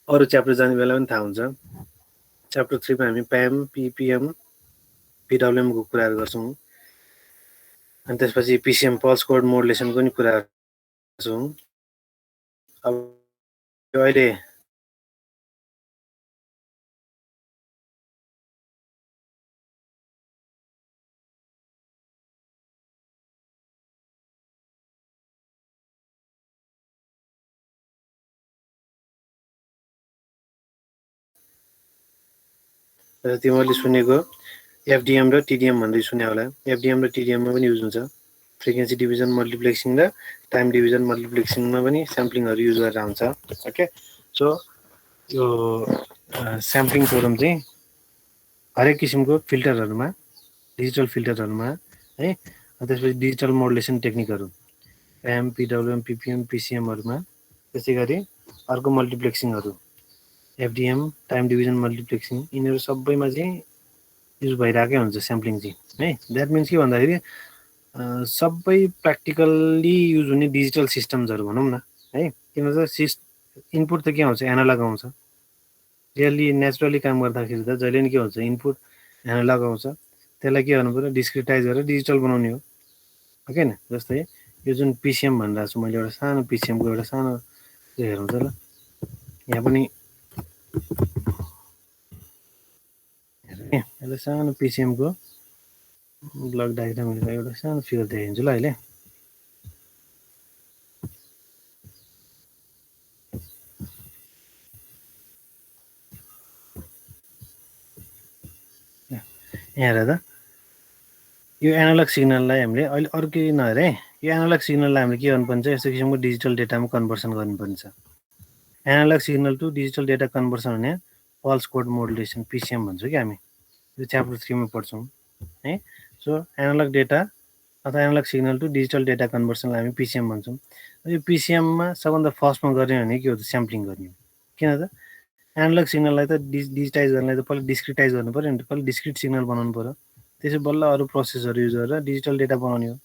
अरू च्याप्टर जाने बेला पनि थाहा हुन्छ च्याप्टर 3 मा हामी प्याम पिपिएम पिडब्ल्युएमको कुराहरू गर्छौँ अनि त्यसपछि पिसिएम पल्स कोड मोडुलेसनको नि कुरा गर्छौँ अब अहिले तिमीहरूले सुनेको एफडिएम र टिडिएम भन्दै सुने होला एफडिएम र टिडिएममा पनि युज हुन्छ फ्रिक्वेन्सी डिभिजन मल्टिप्लेक्सिङ र टाइम डिभिजन मल्टिप्लेक्सिङमा पनि स्याम्पलिङहरू युज गरेर हुन्छ ओके सो यो स्याम्पलिङ थ्योरम चाहिँ हरेक किसिमको फिल्टरहरूमा डिजिटल फिल्टरहरूमा है त्यसपछि डिजिटल मोडुलेसन टेक्निकहरू एम पिडब्ल्युएम पिपिएम पिसिएमहरूमा त्यसै गरी अर्को मल्टिप्लेक्सिङहरू एफडिएम टाइम डिभिजन मल्टिप्लेक्सिङ यिनीहरू सबैमा चाहिँ युज भइरहेकै हुन्छ स्याम्पलिङ चाहिँ है द्याट मिन्स के भन्दाखेरि सबै प्र्याक्टिकल्ली युज हुने डिजिटल सिस्टम्सहरू भनौँ न है किनभने इनपुट त के आउँछ एनालग आउँछ रियल्ली नेचुरली काम गर्दाखेरि त जहिले पनि के हुन्छ इनपुट एनालग आउँछ त्यसलाई के गर्नु पर्यो डिस्क्रिटाइज गरेर डिजिटल बनाउने हो ओके न जस्तै यो जुन पिसिएम भनिरहेको छु मैले एउटा सानो पिसिएमको एउटा सानो हेरौँ त ल यहाँ पनि यसलाई सानो पिसिएमको ब्लक डायग्राम एउटा सानो फिगर देखाइदिन्छु ल अहिले यहाँ हेर त यो एनालग सिग्नललाई हामीले अहिले अरू केही नहेर है यो एनालग सिग्नललाई हामीले के गर्नुपर्छ यस्तो किसिमको डिजिटल डेटामा कन्भर्सन गर्नुपर्छ analog signal to digital data conversion भने पल्स कोड मोडुलेसन पिसिएम भन्छौँ कि हामी यो च्याप्टर 3 मा पढ्छौँ है सो एनालग डेटा अथवा analog signal to digital data कन्भर्सनलाई हामी पिसिएम भन्छौँ। यो पिसिएममा सबभन्दा फर्स्टमा गर्ने भने के हो त स्याम्पलिङ गर्ने हो। किन त एनालग सिग्नललाई त डिजिटाइज गर्नलाई त पहिला डिस्क्रिटाइज गर्नु पऱ्यो नि, पहिला डिस्क्रिट सिग्नल बनाउनु पऱ्यो, त्यसै बल्ल अरू प्रोसेसहरू युज गरेर डिजिटल डेटा बनाउने हो।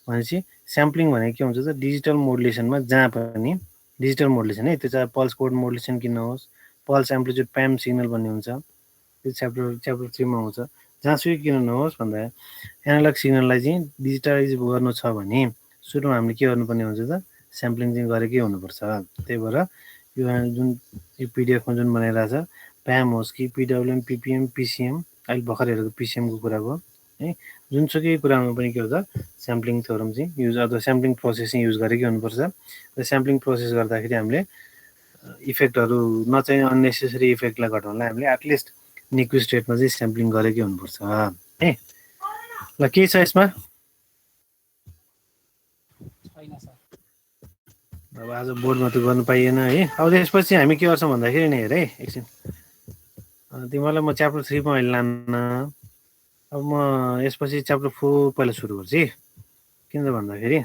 भनेपछि स्याम्पलिङ भनेको के हुन्छ त डिजिटल मोडुलेसनमा जहाँ पनि डिजिटल मोडुलेसन है, त्यो चाहे पल्स कोड मोडुलेसन किन नहोस्, पल्स एम्प्लिट्युड प्याम सिग्नल भन्ने हुन्छ, त्यो च्याप्टर 3 मा आउँछ। जहाँसुकै किन नहोस् भन्दा एनालग सिग्नललाई चाहिँ डिजिटाइज गर्नु छ भने सुरुमा हामीले के गर्नुपर्ने हुन्छ त स्याम्पलिङ चाहिँ गरेकै हुनुपर्छ। त्यही भएर यो जुन यो पिडिएफमा जुन बनाइरहेछ प्याम होस् कि पिडब्लुएम, पिपिएम, पिसिएम, अहिले भर्खर हेरेको पिसिएमको कुरा भयो है, जुनसुकै कुरामा पनि के हुन्छ स्याम्पलिङ थ्योरम चाहिँ युज अथवा स्याम्पलिङ प्रोसेस चाहिँ युज गरेकै हुनुपर्छ। र स्याम्पलिङ प्रोसेस गर्दाखेरि हामीले इफेक्टहरू नचाहिने अननेसेसरी इफेक्टलाई घटाउनलाई हामीले एटलिस्ट निक्विस्ट स्टेटमा चाहिँ स्याम्पलिङ गरेकै हुनुपर्छ है। ल के छ यसमा? छैन सर। अब आज बोर्डमा त गर्नु पाइएन है। अब त्यसपछि हामी के गर्छौँ भन्दाखेरि नि हेर है एकछिन, तिमीहरूलाई म च्याप्टर 3 मा अहिले लान्न। अब म यसपछि च्याप्टर 4 पहिला सुरु गर्छु है। किन त भन्दाखेरि